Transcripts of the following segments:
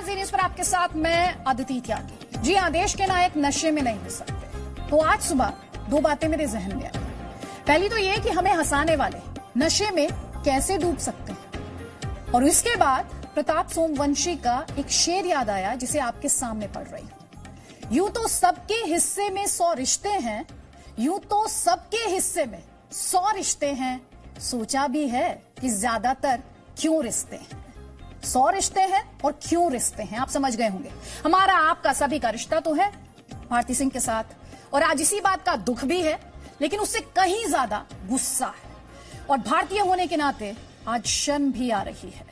जी news पर आपके साथ मैं अदिति त्यागी। जी हाँ, देश के नायक नशे में नहीं हो सकते। तो आज सुबह दो बातें मेरे जहन में आई। पहली तो ये कि हमें हंसाने वाले नशे में कैसे डूब सकते हैं, और इसके बाद प्रताप सोमवंशी का एक शेर याद आया जिसे आपके सामने पढ़ रही हूं। यूं तो सबके हिस्से में 100 रिश्ते हैं, यूं तो सबके हिस्से में 100 रिश्ते हैं, सोचा भी है कि ज्यादातर क्यों रिश्ते हैं। 100 रिश्ते हैं और क्यों रिश्ते हैं, आप समझ गए होंगे। हमारा आपका सभी का रिश्ता तो है भारती सिंह के साथ, और आज इसी बात का दुख भी है, लेकिन उससे कहीं ज्यादा गुस्सा है। और भारतीय होने के नाते आज शर्म भी आ रही है।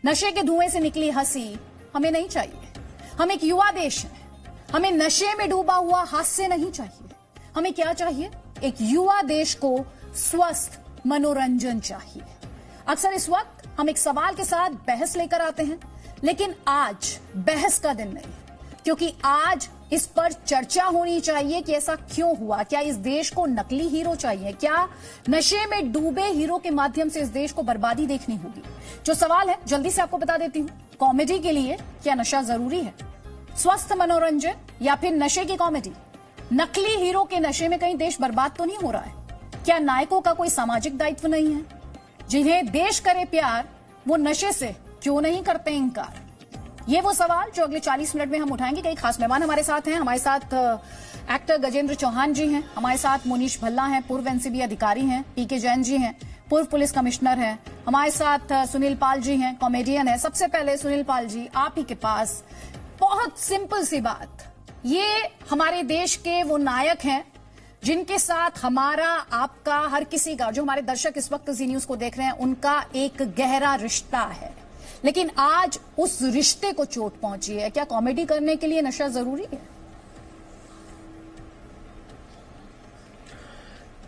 नशे के धुएं से निकली हंसी हमें नहीं चाहिए। हम एक युवा देश हैं, हमें नशे में डूबा हुआ हास्य नहीं चाहिए। हमें क्या चाहिए? एक युवा देश को स्वस्थ मनोरंजन चाहिए। अक्सर इस वक्त हम एक सवाल के साथ बहस लेकर आते हैं, लेकिन आज बहस का दिन नहीं, क्योंकि आज इस पर चर्चा होनी चाहिए कि ऐसा क्यों हुआ। क्या इस देश को नकली हीरो चाहिए? क्या नशे में डूबे हीरो के माध्यम से इस देश को बर्बादी देखनी होगी? जो सवाल है जल्दी से आपको बता देती हूं। कॉमेडी के लिए क्या नशा जरूरी है? स्वस्थ मनोरंजन या फिर नशे की कॉमेडी? नकली हीरो के नशे में कहीं देश बर्बाद तो नहीं हो रहा है? क्या नायकों का कोई सामाजिक दायित्व नहीं है? जिन्हें देश करे प्यार वो नशे से क्यों नहीं करते इनकार? ये वो सवाल जो अगले 40 मिनट में हम उठाएंगे। कई खास मेहमान हमारे साथ हैं। हमारे साथ एक्टर गजेंद्र चौहान जी हैं, हमारे साथ मोनीश भल्ला हैं, पूर्व एनसीबी अधिकारी हैं, पीके जैन जी हैं, पूर्व पुलिस कमिश्नर हैं, हमारे साथ सुनील पाल जी हैं, कॉमेडियन हैं। सबसे पहले सुनील पाल जी, आप ही के पास बहुत सिंपल सी बात, ये हमारे देश के वो नायक हैं जिनके साथ हमारा, आपका, हर किसी का, जो हमारे दर्शक इस वक्त जी न्यूज को देख रहे हैं, उनका एक गहरा रिश्ता है, लेकिन आज उस रिश्ते को चोट पहुंची है। क्या कॉमेडी करने के लिए नशा जरूरी है?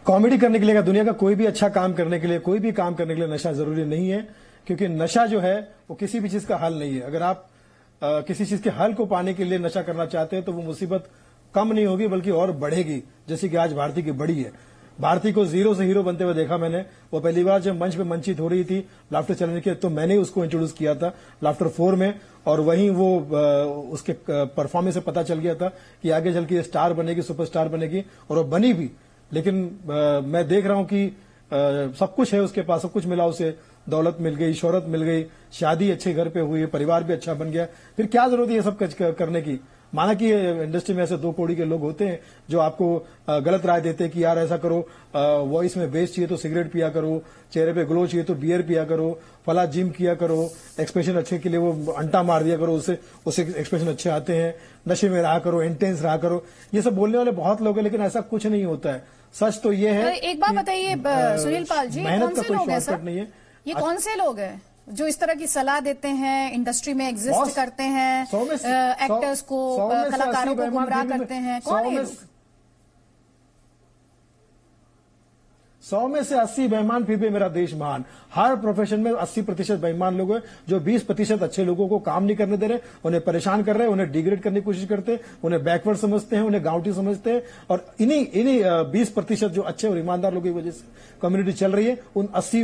कॉमेडी करने के लिए, दुनिया का कोई भी अच्छा काम करने के लिए, कोई भी काम करने के लिए नशा जरूरी नहीं है, क्योंकि नशा जो है वो किसी भी चीज का हल नहीं है। अगर आप किसी चीज के हल को पाने के लिए नशा करना चाहते हैं तो वो मुसीबत कम नहीं होगी बल्कि और बढ़ेगी, जैसे कि आज भारती की बड़ी है। भारती को जीरो से हीरो बनते हुए देखा मैंने। वो पहली बार जब मंच पे मंचित हो रही थी लाफ्टर चैलेंज के, तो मैंने उसको इंट्रोड्यूस किया था लाफ्टर 4 में, और वहीं वो उसके परफॉर्मेंस से पता चल गया था कि आगे चल के स्टार बनेगी, सुपरस्टार बनेगी, और वो बनी भी। लेकिन मैं देख रहा हूं कि सब कुछ है उसके पास, सब कुछ मिला उसे, दौलत मिल गई, शोहरत मिल गई, शादी अच्छे घर पे हुई, परिवार भी अच्छा बन गया, फिर क्या जरूरत है ये सब करने की? माना कि इंडस्ट्री में ऐसे 2 कौड़ी के लोग होते हैं जो आपको गलत राय देते हैं कि यार ऐसा करो, वॉइस में बेस चाहिए तो सिगरेट पिया करो, चेहरे पे ग्लो चाहिए तो बियर पिया करो, फला जिम किया करो, एक्सप्रेशन अच्छे के लिए वो अंटा मार दिया करो, उससे एक्सप्रेशन अच्छे आते हैं, नशे में रहा करो, इंटेंस रहा करो। ये सब बोलने वाले बहुत लोग हैं, लेकिन ऐसा कुछ नहीं होता है। सच तो ये है। एक बात बताइए सुनील पाल जी, मेहनत का कोई शॉर्टकट नहीं है। ये कौन से लोग हैं जो इस तरह की सलाह देते हैं, इंडस्ट्री में एग्जिस्ट करते हैं, एक्टर्स को, कलाकारों को गुमराह करते हैं? कौन है? 100 में से 80 बेईमान, फिर भी मेरा देश महान। हर प्रोफेशन में 80% बेईमान लोग हैं जो 20% अच्छे लोगों को काम नहीं करने दे रहे, उन्हें परेशान कर रहे हैं, उन्हें डिग्रेड करने की कोशिश करते हैं, उन्हें बैकवर्ड समझते हैं, उन्हें गांवटी समझते हैं, और इन्हीं 20% जो अच्छे और ईमानदार लोगों की वजह से कम्युनिटी चल रही है, उन 80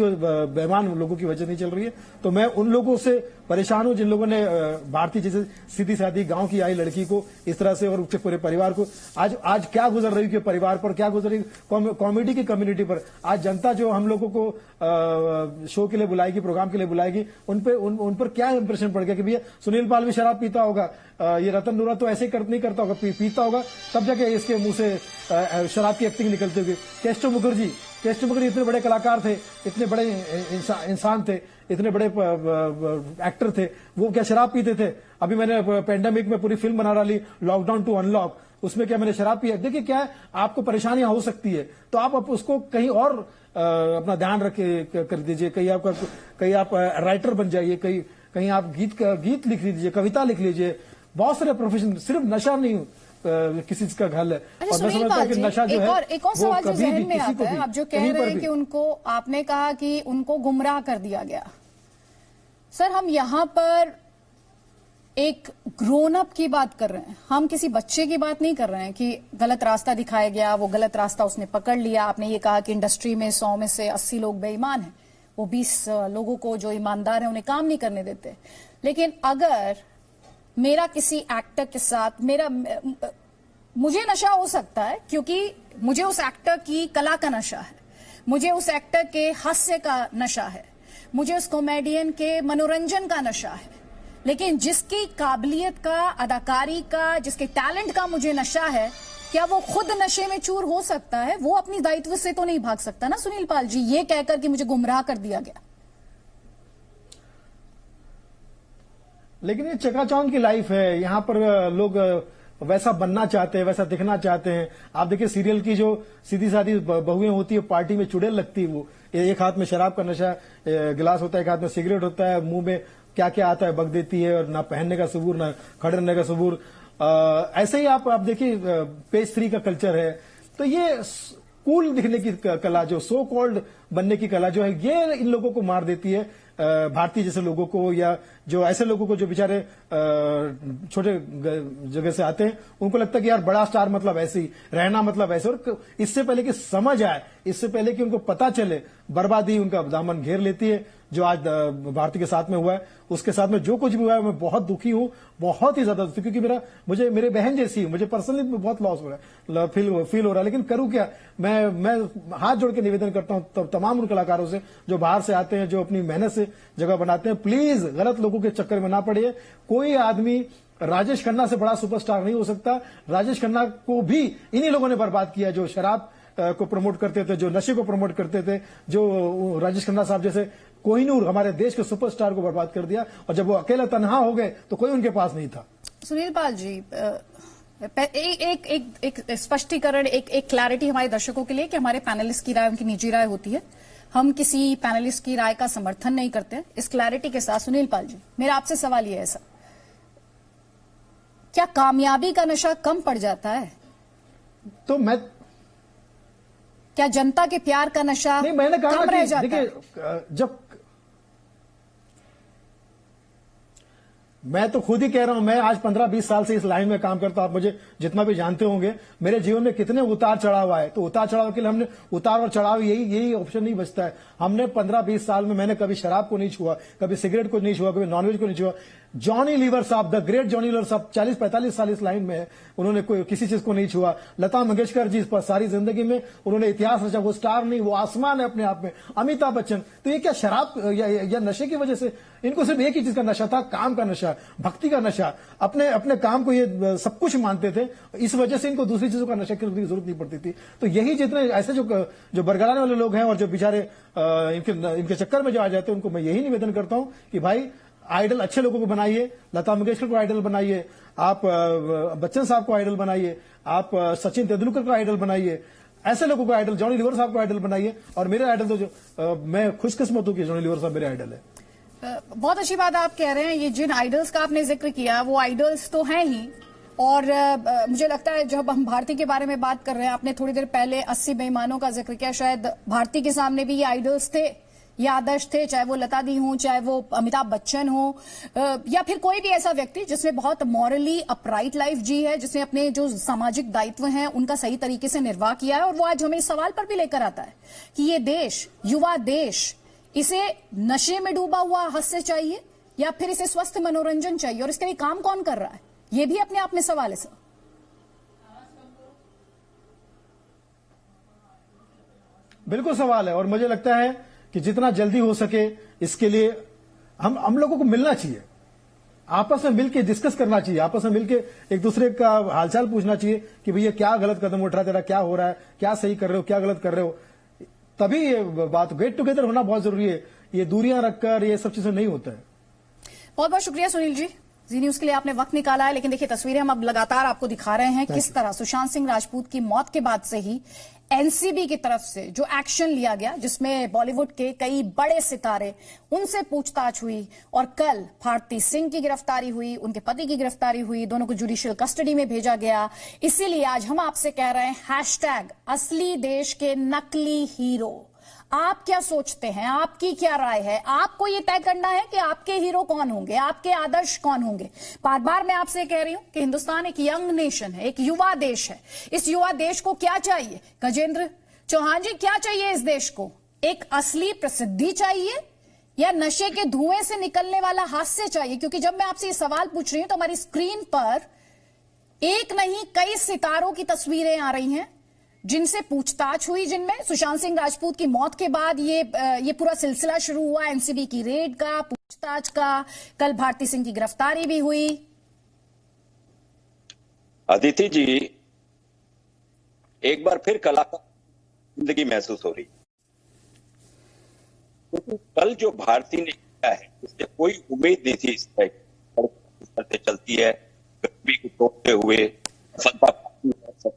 बेईमान लोगों की वजह नहीं चल रही है। तो मैं उन लोगों से परेशान हूं जिन लोगों ने भारतीय जैसे सीधी सादी गांव की आई लड़की को इस तरह से, और उसके पूरे परिवार को, आज क्या गुजर रही है परिवार पर, क्या गुजर रही कॉमेडी की कम्युनिटी पर। आज जनता जो हम लोगों को शो के लिए बुलाएगी, प्रोग्राम के लिए बुलाएगी, उन पर क्या इंप्रेशन पड़ गया कि भैया सुनील पाल भी शराब पीता होगा, ये रतन नूरा तो ऐसे नहीं करता होगा, पीता होगा, तब जाके इसके मुंह से शराब की एक्टिंग निकलती होगी। केस्टो मुखर्जी इतने बड़े कलाकार थे, इतने बड़े इंसान थे, इतने बड़े एक्टर थे, वो क्या शराब पीते थे? अभी मैंने पेंडेमिक में पूरी फिल्म बना डाली लॉकडाउन टू अनलॉक, उसमें क्या मैंने शराब पिया? देखिए क्या है, आपको परेशानियां हो सकती है तो आप उसको कहीं और अपना ध्यान रख कर दीजिए। कहीं आप राइटर बन जाइए, कहीं आप गीत लिख लीजिए, कविता लिख लीजिए। बहुत सारे प्रोफेशन, सिर्फ नशा नहीं किसी चीज का घल है। और मैं समझता हूं कि नशा जो है, एक और सवाल जो जहन में आता है, आप जो कह रहे हैं कि उनको, आपने कहा कि उनको गुमराह कर दिया गया। सर, हम यहां पर एक ग्रोन अप की बात कर रहे हैं, हम किसी बच्चे की बात नहीं कर रहे हैं कि गलत रास्ता दिखाया गया, वो गलत रास्ता उसने पकड़ लिया। आपने ये कहा कि इंडस्ट्री में 100 में से 80 लोग बेईमान हैं, वो 20 लोगों को जो ईमानदार हैं उन्हें काम नहीं करने देते। लेकिन अगर मेरा किसी एक्टर के साथ मुझे नशा हो सकता है क्योंकि मुझे उस एक्टर की कला का नशा है, मुझे उस एक्टर के हास्य का नशा है, मुझे उस कॉमेडियन के मनोरंजन का नशा है, लेकिन जिसकी काबिलियत का, अदाकारी का, जिसके टैलेंट का मुझे नशा है, क्या वो खुद नशे में चूर हो सकता है? वो अपनी दायित्व से तो नहीं भाग सकता ना सुनील पाल जी, ये कहकर कि मुझे गुमराह कर दिया गया। लेकिन ये चकाचौंध की लाइफ है, यहां पर लोग वैसा बनना चाहते हैं, वैसा दिखना चाहते हैं। आप देखिए सीरियल की जो सीधी सादी बहुएं होती है, पार्टी में चुड़ैल लगती है, वो एक हाथ में शराब का नशा गिलास होता है, एक हाथ में सिगरेट होता है, मुंह में क्या क्या आता है बक देती है, और ना पहनने का सबूर, ना खड़े रहने का सबूर। ऐसे ही आप देखिए पेज 3 का कल्चर है। तो ये कूल दिखने की कला, जो सो कॉल्ड बनने की कला जो है, ये इन लोगों को मार देती है, भारतीय जैसे लोगों को, या जो ऐसे लोगों को जो बेचारे छोटे जगह से आते हैं, उनको लगता है कि यार बड़ा स्टार मतलब ऐसे ही रहना, मतलब ऐसे। और इससे पहले कि समझ आए, इससे पहले कि उनको पता चले, बर्बादी उनका दामन घेर लेती है। जो आज भारती के साथ में हुआ है, उसके साथ में जो कुछ भी हुआ है, मैं बहुत दुखी हूं, बहुत ही ज्यादा दुखी, क्योंकि मेरे बहन जैसी है, मुझे पर्सनली बहुत लॉस हो रहा है, फील हो रहा है। लेकिन करूं क्या, मैं हाथ जोड़ के निवेदन करता हूं तमाम उन कलाकारों से जो बाहर से आते हैं, जो अपनी मेहनत से जगह बनाते हैं, प्लीज गलत लोगों के चक्कर में ना पड़िए। कोई आदमी राजेश खन्ना से बड़ा सुपरस्टार नहीं हो सकता। राजेश खन्ना को भी इन्हीं लोगों ने बर्बाद किया, जो शराब को प्रमोट करते थे, जो नशे को प्रमोट करते थे, जो राजेश खन्ना साहब जैसे कोहिनूर हमारे देश के सुपरस्टार को बर्बाद कर दिया। और जब वो अकेला तन्हा हो गए तो कोई उनके पास नहीं था। सुनील पाल जी, एक स्पष्टीकरण, एक क्लैरिटी हमारे दर्शकों के लिए कि हमारे पैनलिस्ट की राय उनकी निजी राय होती है, हम किसी पैनलिस्ट की राय का समर्थन नहीं करते। इस क्लैरिटी के साथ सुनील पाल जी, मेरा आपसे सवाल ये है सर, क्या कामयाबी का नशा कम पड़ जाता है? तो क्या जनता के प्यार का नशा नहीं, मैंने कहा कम रह जाता है? देखिए, जब मैं तो खुद ही कह रहा हूं, मैं आज 15-20 साल से इस लाइन में काम करता हूं। आप मुझे जितना भी जानते होंगे, मेरे जीवन में कितने उतार चढ़ाव आए। तो उतार चढ़ाव के लिए हमने उतार और चढ़ाव, यही ऑप्शन नहीं बचता है। हमने 15-20 साल में मैंने कभी शराब को नहीं छुआ, कभी सिगरेट को नहीं छुआ, कभी नॉनवेज को नहीं छुआ। जॉनी लीवर साहब, द ग्रेट जॉनी लीवर साहब 40-45 साल इस लाइन में है, उन्होंने कोई किसी चीज को नहीं छुआ। लता मंगेशकर जी पर सारी जिंदगी में उन्होंने इतिहास रचा, वो स्टार नहीं, वो आसमान है अपने आप में। अमिताभ बच्चन, तो ये क्या शराब या नशे की वजह से? इनको सिर्फ एक ही चीज का नशा था, काम का नशा, भक्ति का नशा। अपने काम को ये सब कुछ मानते थे, इस वजह से इनको दूसरी चीजों का नशा की जरूरत नहीं पड़ती थी। तो यही जितने ऐसे जो बरगलाने वाले लोग हैं और जो बेचारे इनके चक्कर में जो आ जाते हैं, उनको मैं यही निवेदन करता हूं कि भाई आइडल अच्छे लोगों को बनाइए। लता मंगेशकर को आइडल बनाइए, आप बच्चन साहब को आइडल बनाइए, आप सचिन तेंदुलकर को आइडल बनाइए, ऐसे लोगों को आइडल, जॉनी लीवर साहब को आइडल बनाइए। और मेरे आइडल तो मैं खुशकिस्मत हूं कि जॉनी लीवर साहब मेरे आइडल है। बहुत अच्छी बात आप कह रहे हैं। ये जिन आइडल्स का आपने जिक्र किया, वो आइडल्स तो हैं ही। और मुझे लगता है जब हम भारती के बारे में बात कर रहे हैं, आपने थोड़ी देर पहले 80 बेईमानों का जिक्र किया, शायद भारती के सामने भी ये आइडल्स थे, ये आदर्श थे, चाहे वो लता दी हो, चाहे वो अमिताभ बच्चन हो, या फिर कोई भी ऐसा व्यक्ति जिसने बहुत मॉरली अपराइट लाइफ जी है, जिसने अपने जो सामाजिक दायित्व हैं उनका सही तरीके से निर्वाह किया है। और वो आज हमें इस सवाल पर भी लेकर आता है कि ये देश, युवा देश, इसे नशे में डूबा हुआ हास्य चाहिए या फिर इसे स्वस्थ मनोरंजन चाहिए, और इसके लिए काम कौन कर रहा है? ये भी अपने आप में सवाल है सर। बिल्कुल सवाल है। और मुझे लगता है कि जितना जल्दी हो सके इसके लिए हम लोगों को मिलना चाहिए, आपस में मिलकर डिस्कस करना चाहिए, आपस में मिलकर एक दूसरे का हालचाल पूछना चाहिए कि भैया क्या गलत कदम उठ रहा है, तेरा क्या हो रहा है, क्या सही कर रहे हो, क्या गलत कर रहे हो। तभी ये बात गेट टुगेदर होना बहुत जरूरी है। ये दूरियां रखकर ये सब चीजें नहीं होता है। बहुत बहुत शुक्रिया सुनील जी, जी न्यूज के लिए आपने वक्त निकाला है। लेकिन देखिए, तस्वीरें हम अब लगातार आपको दिखा रहे हैं किस तरह सुशांत सिंह राजपूत की मौत के बाद से ही एनसीबी की तरफ से जो एक्शन लिया गया, जिसमें बॉलीवुड के कई बड़े सितारे, उनसे पूछताछ हुई, और कल भारती सिंह की गिरफ्तारी हुई, उनके पति की गिरफ्तारी हुई, दोनों को जुडिशियल कस्टडी में भेजा गया। इसीलिए आज हम आपसे कह रहे हैं, हैशटैग असली देश के नकली हीरो। आप क्या सोचते हैं, आपकी क्या राय है? आपको ये तय करना है कि आपके हीरो कौन होंगे, आपके आदर्श कौन होंगे। बार बार मैं आपसे कह रही हूं कि हिंदुस्तान एक यंग नेशन है, एक युवा देश है। इस युवा देश को क्या चाहिए? गजेंद्र चौहान जी, क्या चाहिए इस देश को? एक असली प्रसिद्धि चाहिए या नशे के धुएं से निकलने वाला हास्य चाहिए? क्योंकि जब मैं आपसे ये सवाल पूछ रही हूं तो हमारी स्क्रीन पर एक नहीं कई सितारों की तस्वीरें आ रही हैं जिनसे पूछताछ हुई, जिनमें सुशांत सिंह राजपूत की मौत के बाद ये पूरा सिलसिला शुरू हुआ एनसीबी की रेड का, पूछताछ का। कल भारती सिंह की गिरफ्तारी भी हुई। अदिति जी, एक बार फिर कलाकार जिंदगी महसूस हो रही। तो कल जो भारती ने किया है उससे कोई उम्मीद नहीं थी। इस तरह चलती है गरीबी को तोड़ते हुए, सफलता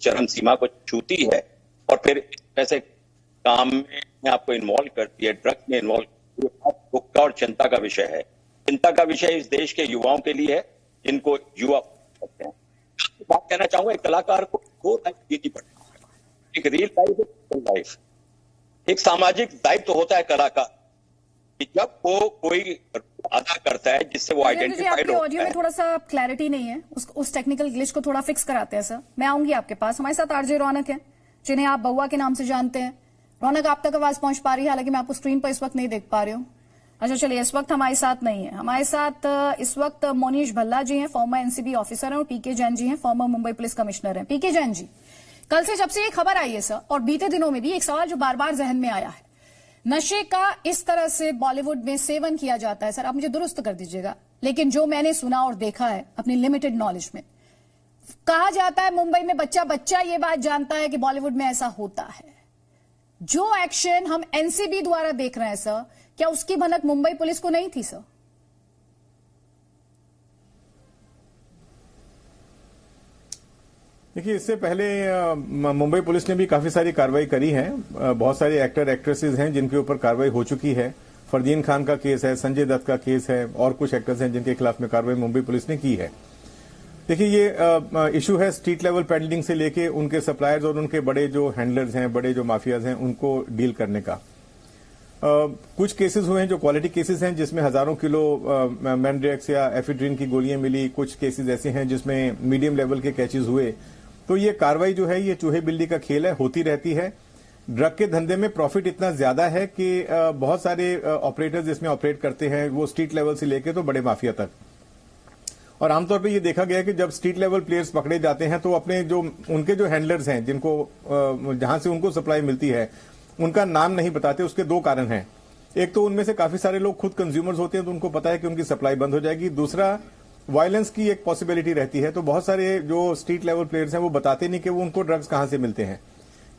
चरम सीमा को छूती है और फिर इस तरह से काम में आपको इन्वॉल्व करती है, ड्रग्स में इन्वॉल्व करती है। दुख और चिंता का विषय है। चिंता का विषय इस देश के युवाओं के लिए है, जिनको युवा कहते हैं। बात कहना चाहूंगा, एक कलाकार को दो लाइफ जीनी पड़ती है, एक रियल लाइफ, एक रियल लाइफ। एक सामाजिक दायित्व तो होता है कलाकार कि जब वो कोई अदा करता है जिससे वो आइडेंटिफाइड होता ऑडियो में थोड़ा सा क्लैरिटी नहीं है, उस टेक्निकल ग्लिच को थोड़ा फिक्स कराते हैं सर। मैं आऊंगी आपके पास। हमारे साथ आरजे रौनक है, जिन्हें आप बउआ के नाम से जानते हैं। रौनक, आप तक आवाज पहुंच पा रही है? हालांकि मैं आपको स्क्रीन पर इस वक्त नहीं देख पा रही हूँ। अच्छा चलिए, इस वक्त हमारे साथ नहीं है। हमारे साथ इस वक्त मोनीश भल्ला जी हैं, फॉर्मर एनसीबी ऑफिसर हैं, और पीके जैन जी हैं, फॉर्मर मुंबई पुलिस कमिश्नर हैं। पीके जैन जी, कल से जब से ये खबर आई है सर, और बीते दिनों में भी एक सवाल जो बार बार जहन में आया है, नशे का इस तरह से बॉलीवुड में सेवन किया जाता है। सर आप मुझे दुरुस्त कर दीजिएगा, लेकिन जो मैंने सुना और देखा है अपनी लिमिटेड नॉलेज में, कहा जाता है मुंबई में बच्चा बच्चा ये बात जानता है कि बॉलीवुड में ऐसा होता है। जो एक्शन हम एनसीबी द्वारा देख रहे हैं सर, क्या उसकी भनक मुंबई पुलिस को नहीं थी सर? देखिए, इससे पहले मुंबई पुलिस ने भी काफी सारी कार्रवाई करी है। बहुत सारे एक्टर एक्ट्रेसेस हैं जिनके ऊपर कार्रवाई हो चुकी है। फरदीन खान का केस है, संजय दत्त का केस है, और कुछ एक्टर्स हैं जिनके खिलाफ में कार्रवाई मुंबई पुलिस ने की है। देखिए, ये इशू है स्ट्रीट लेवल पेडलिंग से लेके उनके सप्लायर्स और उनके बड़े जो हैंडलर्स हैं, बड़े जो माफियाज हैं, उनको डील करने का। कुछ केसेस हुए हैं जो क्वालिटी केसेस हैं, जिसमें हजारों किलो मैंड्रेक्स या एफिड्रिन की गोलियां मिली। कुछ केसेस ऐसे हैं जिसमें मीडियम लेवल के कैचेस हुए। तो ये कार्रवाई जो है, ये चूहे बिल्ली का खेल है, होती रहती है। ड्रग के धंधे में प्रॉफिट इतना ज्यादा है कि बहुत सारे ऑपरेटर्स इसमें ऑपरेट करते हैं, वो स्ट्रीट लेवल से लेके तो बड़े माफिया तक। और आमतौर पे ये देखा गया कि जब स्ट्रीट लेवल प्लेयर्स पकड़े जाते हैं तो अपने जो उनके जो हैंडलर्स हैं, जिनको जहां से उनको सप्लाई मिलती है, उनका नाम नहीं बताते। उसके दो कारण हैं। एक तो उनमें से काफी सारे लोग खुद कंज्यूमर्स होते हैं, तो उनको पता है कि उनकी सप्लाई बंद हो जाएगी। दूसरा, वायलेंस की एक पॉसिबिलिटी रहती है। तो बहुत सारे जो स्ट्रीट लेवल प्लेयर्स हैं वो बताते नहीं कि वो उनको ड्रग्स कहां से मिलते हैं।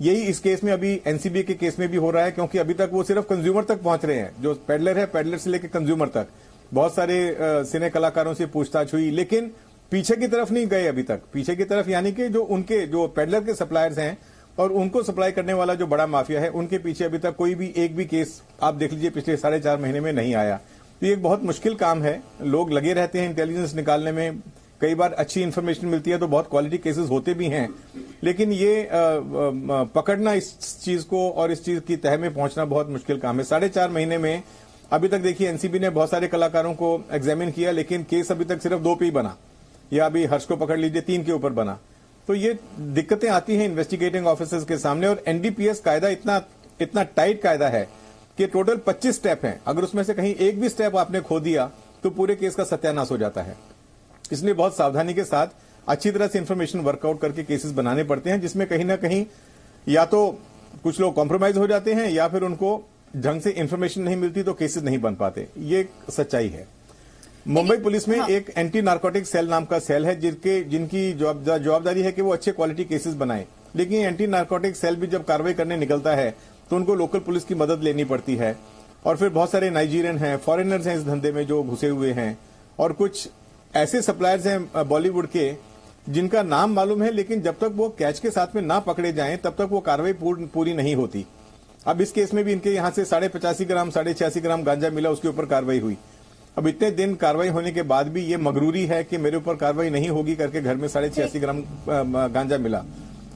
यही इस केस में, अभी एनसीबी के केस में भी हो रहा है, क्योंकि अभी तक वो सिर्फ कंज्यूमर तक पहुंच रहे हैं। जो पेडलर है, पेडलर से लेकर कंज्यूमर तक। बहुत सारे सिने कलाकारों से पूछताछ हुई, लेकिन पीछे की तरफ नहीं गए अभी तक। पीछे की तरफ यानी कि जो उनके जो पेडलर के सप्लायर्स हैं और उनको सप्लाई करने वाला जो बड़ा माफिया है, उनके पीछे अभी तक कोई भी एक भी केस आप देख लीजिए पिछले 4.5 महीने में नहीं आया। तो ये एक बहुत मुश्किल काम है। लोग लगे रहते हैं इंटेलिजेंस निकालने में। कई बार अच्छी इन्फॉर्मेशन मिलती है तो बहुत क्वालिटी केसेस होते भी हैं, लेकिन ये पकड़ना इस चीज को और इस चीज की तह में पहुंचना बहुत मुश्किल काम है। 4.5 महीने में अभी तक देखिए एनसीबी ने बहुत सारे कलाकारों को एग्जामिन किया, लेकिन केस अभी तक सिर्फ 2 पे ही बना, या अभी हर्ष को पकड़ लीजिए 3 के ऊपर बना। तो ये दिक्कतें आती हैं इन्वेस्टिगेटिंग ऑफिसर्स के सामने। और एनडीपीएस कायदा इतना टाइट कायदा है कि टोटल 25 स्टेप हैं। अगर उसमें से कहीं एक भी स्टेप आपने खो दिया तो पूरे केस का सत्यानाश हो जाता है। इसलिए बहुत सावधानी के साथ अच्छी तरह से इंफॉर्मेशन वर्कआउट करके केसेस बनाने पड़ते हैं, जिसमें कहीं ना कहीं या तो कुछ लोग कॉम्प्रोमाइज हो जाते हैं या फिर उनको ढंग से इंफॉर्मेशन नहीं मिलती तो केसेस नहीं बन पाते। ये सच्चाई है। मुंबई पुलिस में एक एंटी नार्कोटिक सेल नाम का सेल है, जिनकी जवाबदारी है कि वो अच्छे क्वालिटी केसेस बनाएं। लेकिन एंटी नार्कोटिक सेल भी जब कार्रवाई करने निकलता है तो उनको लोकल पुलिस की मदद लेनी पड़ती है। और फिर बहुत सारे नाइजीरियन हैं, फॉरेनर्स हैं इस धंधे में जो घुसे हुए हैं, और कुछ ऐसे सप्लायर्स हैं बॉलीवुड के जिनका नाम मालूम है, लेकिन जब तक वो कैच के साथ में ना पकड़े जाएं तब तक वो कार्रवाई पूरी नहीं होती। अब इस केस में भी इनके यहां से 85 ग्राम 86 ग्राम गांजा मिला, उसके ऊपर कार्रवाई हुई। अब इतने दिन कार्रवाई होने के बाद भी ये मगरूरी है कि मेरे ऊपर कार्रवाई नहीं होगी करके घर में 86 ग्राम गांजा मिला।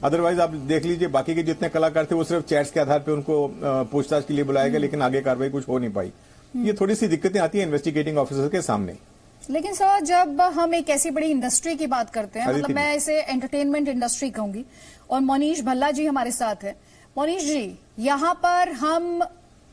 अदरवाइज आप देख लीजिए बाकी के जितने कलाकार थे वो सिर्फ चैट्स के आधार पे उनको पूछताछ के लिए बुलाया गया, लेकिन आगे कार्रवाई कुछ हो नहीं पाई। ये थोड़ी सी दिक्कतें आती है इन्वेस्टिगेटिंग ऑफिसर के सामने। लेकिन सर, जब हम एक ऐसी बड़ी इंडस्ट्री की बात करते हैं, मतलब मैं इसे एंटरटेनमेंट इंडस्ट्री कहूंगी, और मोनीश भल्ला जी हमारे साथ है। मोनीश जी, यहाँ पर हम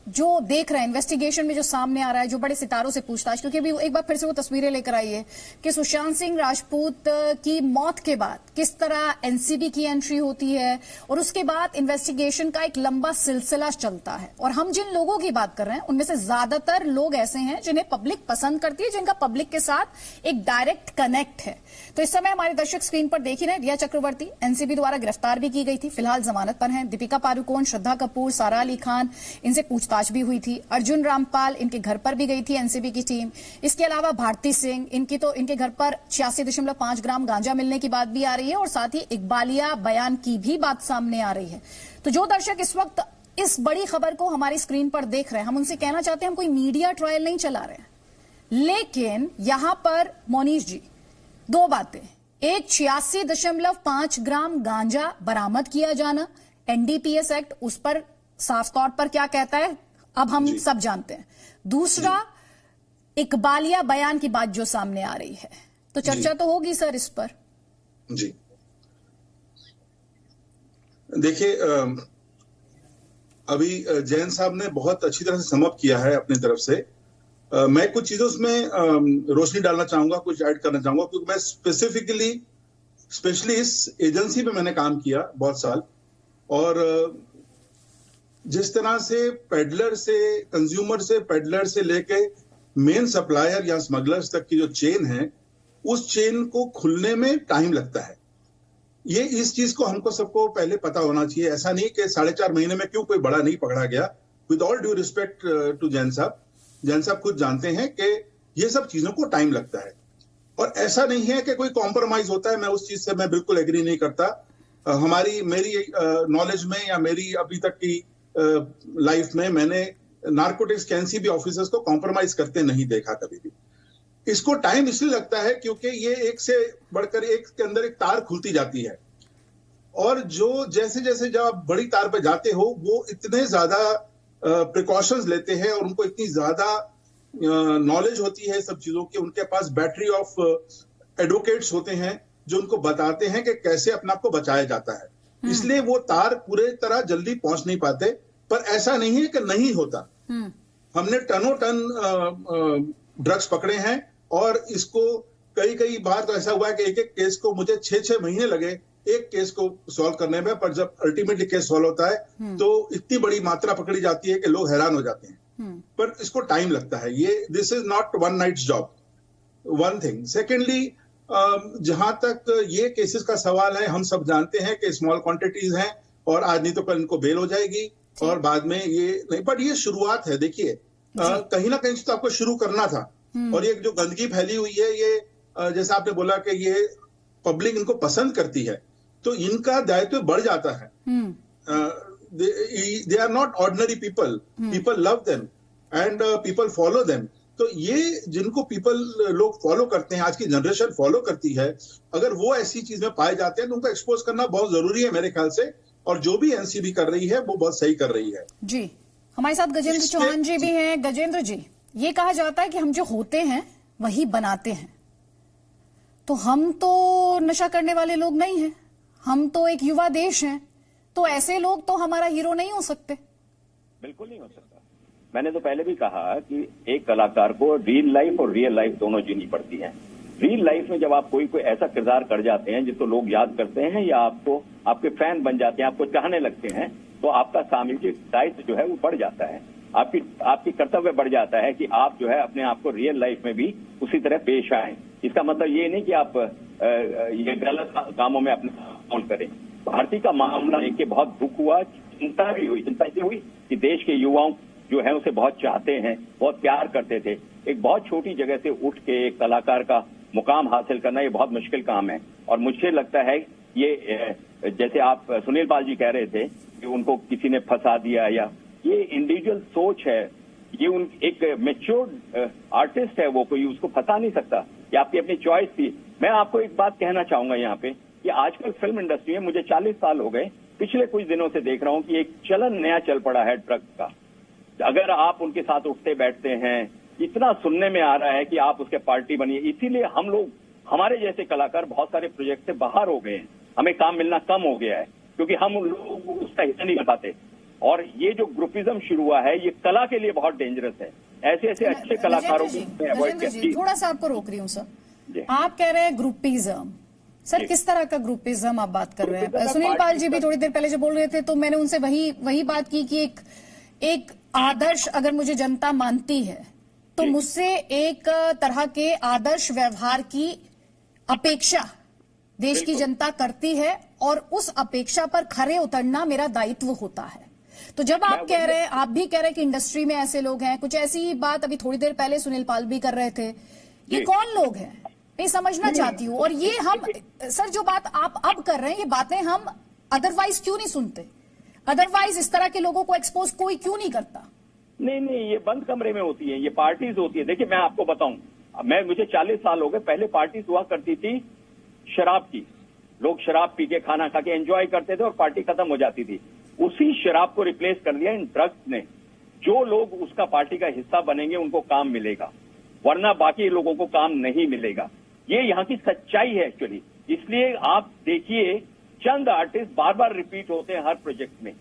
जो देख रहे हैं इन्वेस्टिगेशन में जो सामने आ रहा है, जो बड़े सितारों से पूछताछ, क्योंकि अभी एक बार फिर से वो तस्वीरें लेकर आई है कि सुशांत सिंह राजपूत की मौत के बाद किस तरह एनसीबी की एंट्री होती है और उसके बाद इन्वेस्टिगेशन का एक लंबा सिलसिला चलता है। और हम जिन लोगों की बात कर रहे हैं उनमें से ज्यादातर लोग ऐसे हैं जिन्हें पब्लिक पसंद करती है, जिनका पब्लिक के साथ एक डायरेक्ट कनेक्ट है। तो इस समय हमारे दर्शक स्क्रीन पर देख ही रहे, रिया चक्रवर्ती एनसीबी द्वारा गिरफ्तार भी की गई थी, फिलहाल जमानत पर हैं। दीपिका पादुकोण, श्रद्धा कपूर, सारा अली खान, इनसे पूछताछ भी हुई थी। अर्जुन रामपाल, इनके घर पर भी गई थी एनसीबी की टीम। इसके अलावा भारती सिंह, इनके घर पर 86.5 ग्राम गांजा मिलने की बात भी आ रही है और साथ ही इकबालिया बयान की भी बात सामने आ रही है। तो जो दर्शक इस वक्त इस बड़ी खबर को हमारी स्क्रीन पर देख रहे हैं, हम उनसे कहना चाहते हैं हम कोई मीडिया ट्रायल नहीं चला रहे हैं, लेकिन यहां पर मोनीश जी दो बातें, एक 86.5 ग्राम गांजा बरामद किया जाना, एनडीपीएस एक्ट उस पर साफ तौर पर क्या कहता है अब हम सब जानते हैं। दूसरा, इकबालिया बयान की बात जो सामने आ रही है, तो चर्चा तो होगी सर इस पर। जी देखिए, अभी जैन साहब ने बहुत अच्छी तरह से समअप किया है अपनी तरफ से। मैं कुछ चीजों उसमें रोशनी डालना चाहूंगा, कुछ ऐड करना चाहूंगा, क्योंकि मैं स्पेशली इस एजेंसी में मैंने काम किया बहुत साल, और जिस तरह से पेडलर से, कंज्यूमर से, पेडलर से लेके मेन सप्लायर या स्मगलर्स तक की जो चेन है, उस चेन को खुलने में टाइम लगता है। ये इस चीज को हमको सबको पहले पता होना चाहिए। ऐसा नहीं कि 4.5 महीने में क्यों कोई बड़ा नहीं पकड़ा गया। With all due respect to Jain साहब खुद जानते हैं कि ये सब चीजों को टाइम लगता है, और ऐसा नहीं है कि कोई कॉम्प्रोमाइज होता है। मैं उस चीज से मैं बिल्कुल एग्री नहीं करता। मेरी नॉलेज में या मेरी अभी तक की लाइफ में मैंने नार्कोटिक्स के एनसीबी ऑफिसर्स को कॉम्प्रोमाइज करते नहीं देखा कभी भी। इसको टाइम इसलिए लगता है क्योंकि ये एक से बढ़कर एक के अंदर एक तार खुलती जाती है, और जो जैसे जैसे जब आप बड़ी तार पे जाते हो, वो इतने ज्यादा प्रिकॉशंस लेते हैं और उनको इतनी ज्यादा नॉलेज होती है सब चीजों की। उनके पास बैटरी ऑफ एडवोकेट्स होते हैं जो उनको बताते हैं कि कैसे अपने आप को बचाया जाता है। इसलिए वो तार पूरे तरह जल्दी पहुंच नहीं पाते। पर ऐसा नहीं है कि नहीं होता। हमने टनों टन ड्रग्स पकड़े हैं, और इसको कई बार तो ऐसा हुआ है कि एक एक केस को मुझे 6 महीने लगे एक केस को सॉल्व करने में। पर जब अल्टीमेटली केस सॉल्व होता है तो इतनी बड़ी मात्रा पकड़ी जाती है कि लोग हैरान हो जाते हैं। पर इसको टाइम लगता है। ये this is not one night's job, one thing. Secondly, जहां तक ये केसेस का सवाल है, हम सब जानते हैं कि स्मॉल क्वांटिटीज हैं और आज नहीं तो कल इनको बेल हो जाएगी और बाद में ये नहीं। बट ये शुरुआत है। देखिए, कहीं ना कहीं तो आपको शुरू करना था। और ये जो गंदगी फैली हुई है, ये जैसे आपने बोला कि ये पब्लिक इनको पसंद करती है, तो इनका दायित्व बढ़ जाता है। They are not ordinary people, people love them and people follow them. तो ये जिनको लोग फॉलो करते हैं, आज की जनरेशन फॉलो करती है, अगर वो ऐसी चीज में पाए जाते हैं तो उनको एक्सपोज करना बहुत जरूरी है मेरे ख्याल से। और जो भी एनसीबी कर रही है वो बहुत सही कर रही है। जी, हमारे साथ गजेंद्र चौहान जी भी हैं। गजेंद्र जी, ये कहा जाता है कि हम जो होते हैं वही बनाते हैं, तो हम तो नशा करने वाले लोग नहीं हैं, हम तो एक युवा देश हैं, तो ऐसे लोग तो हमारा हीरो नहीं हो सकते। बिल्कुल नहीं हो सकता। मैंने तो पहले भी कहा कि एक कलाकार को रील लाइफ और रियल लाइफ दोनों जीनी पड़ती है। रील लाइफ में जब आप कोई ऐसा किरदार कर जाते हैं जिसको लोग याद करते हैं या आपको आपके फैन बन जाते हैं, आपको चाहने लगते हैं, तो आपका सामाजिक दायित्व जो है वो बढ़ जाता है। आपकी कर्तव्य बढ़ जाता है कि आप जो है अपने आप को रियल लाइफ में भी उसी तरह पेश आए। इसका मतलब ये नहीं कि आप ये गलत कामों में अपने कौन करें। भारती का मामला देख के बहुत दुख हुआ, चिंता भी हुई। चिंता इसलिए हुई कि देश के युवाओं जो है उसे बहुत चाहते हैं, बहुत प्यार करते थे। एक बहुत छोटी जगह से उठ के एक कलाकार का मुकाम हासिल करना ये बहुत मुश्किल काम है। और मुझे लगता है ये जैसे आप सुनील पाल जी कह रहे थे कि उनको किसी ने फंसा दिया, या ये इंडिविजुअल सोच है, ये एक मैच्योर्ड आर्टिस्ट है, वो कोई उसको फंसा नहीं सकता। ये आपकी अपनी चॉइस थी। मैं आपको एक बात कहना चाहूंगा यहाँ पे कि आजकल फिल्म इंडस्ट्री में मुझे 40 साल हो गए, पिछले कुछ दिनों से देख रहा हूँ कि एक चलन नया चल पड़ा है ड्रग्स का। अगर आप उनके साथ उठते बैठते हैं, इतना सुनने में आ रहा है कि आप उसके पार्टी बनिए। इसीलिए हम लोग, हमारे जैसे कलाकार बहुत सारे प्रोजेक्ट से बाहर हो गए हैं, हमें काम मिलना कम हो गया है क्योंकि हम लोग उसका हिस्सा नहीं कर पाते। और ये जो ग्रुपिज्म शुरू हुआ है, ये कला के लिए बहुत डेंजरस है। ऐसे ऐसे अच्छे कलाकारों को अवॉइड कीजिए। थोड़ा सा आपको रोक रही हूँ सर, आप कह रहे हैं ग्रुपिज्म, सर किस तरह का ग्रुपिज्म आप बात कर रहे हैं? सुनील पाल जी भी थोड़ी देर पहले जब बोल रहे थे तो मैंने उनसे वही बात की कि एक आदर्श अगर मुझे जनता मानती है तो मुझसे एक तरह के आदर्श व्यवहार की अपेक्षा देश की जनता करती है और उस अपेक्षा पर खरे उतरना मेरा दायित्व होता है। तो जब आप कह रहे हैं, आप भी कह रहे हैं कि इंडस्ट्री में ऐसे लोग हैं, कुछ ऐसी ही बात अभी थोड़ी देर पहले सुनील पाल भी कर रहे थे, ये कौन लोग हैं मैं समझना चाहती हूँ। और ये हम सर जो बात आप अब कर रहे हैं, ये बातें हम अदरवाइज क्यों नहीं सुनते? अदरवाइज इस तरह के लोगों को एक्सपोज कोई क्यों नहीं करता? नहीं, ये बंद कमरे में होती है, ये पार्टीज होती है। देखिए मैं आपको बताऊं, मुझे 40 साल हो गए, पहले पार्टीज हुआ करती थी शराब की, लोग शराब पी के खाना खा के एंजॉय करते थे और पार्टी खत्म हो जाती थी। उसी शराब को रिप्लेस कर दिया इन ड्रग्स ने। जो लोग उसका पार्टी का हिस्सा बनेंगे उनको काम मिलेगा, वरना बाकी लोगों को काम नहीं मिलेगा। ये यहाँ की सच्चाई है एक्चुअली। इसलिए आप देखिए चंद आर्टिस्ट बार बार रिपीट होते हैं हर प्रोजेक्ट में,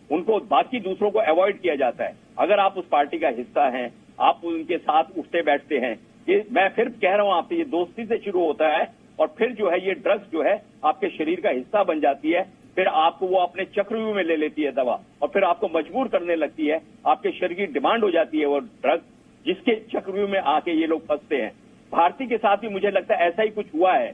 उनको बाकी दूसरों को अवॉइड किया जाता है। अगर आप उस पार्टी का हिस्सा हैं, आप उनके साथ उठते बैठते हैं, ये मैं फिर कह रहा हूं आपसे, ये दोस्ती से शुरू होता है और फिर जो है ये ड्रग्स जो है आपके शरीर का हिस्सा बन जाती है। फिर आपको वो अपने चक्रव्यूह में ले लेती है दवा और फिर आपको मजबूर करने लगती है, आपके शरीर की डिमांड हो जाती है वो ड्रग्स, जिसके चक्रव्यूह में आके ये लोग फंसते हैं। भारती के साथ भी मुझे लगता है ऐसा ही कुछ हुआ है।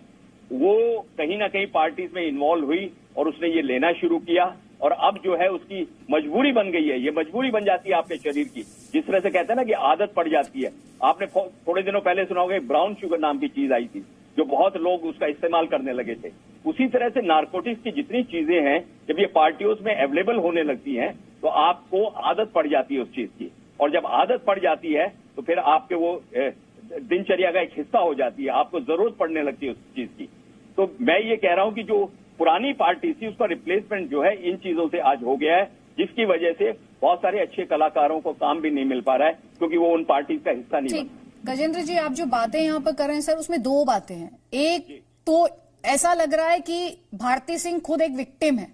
वो कहीं ना कहीं पार्टीज में इन्वॉल्व हुई और उसने ये लेना शुरू किया और अब जो है उसकी मजबूरी बन गई है। ये मजबूरी बन जाती है आपके शरीर की, जिस तरह से कहते हैं ना कि आदत पड़ जाती है। आपने थोड़े दिनों पहले सुना होगा ब्राउन शुगर नाम की चीज आई थी, जो बहुत लोग उसका इस्तेमाल करने लगे थे। उसी तरह से नारकोटिक्स की जितनी चीजें हैं, जब ये पार्टियों में अवेलेबल होने लगती हैं तो आपको आदत पड़ जाती है उस चीज की, और जब आदत पड़ जाती है तो फिर आपके वो दिनचर्या का एक हिस्सा हो जाती है, आपको जरूरत पड़ने लगती है उस चीज की। तो मैं ये कह रहा हूं कि जो पुरानी पार्टी थी उसका रिप्लेसमेंट जो है इन चीजों से आज हो गया है, जिसकी वजह से बहुत सारे अच्छे कलाकारों को काम भी नहीं मिल पा रहा है क्योंकि वो उन पार्टीज का हिस्सा नहीं बना। गजेंद्र जी, आप जो बातें यहाँ पर कर रहे हैं सर, उसमें दो बातें हैं। एक तो ऐसा लग रहा है कि भारती सिंह खुद एक विक्टिम है,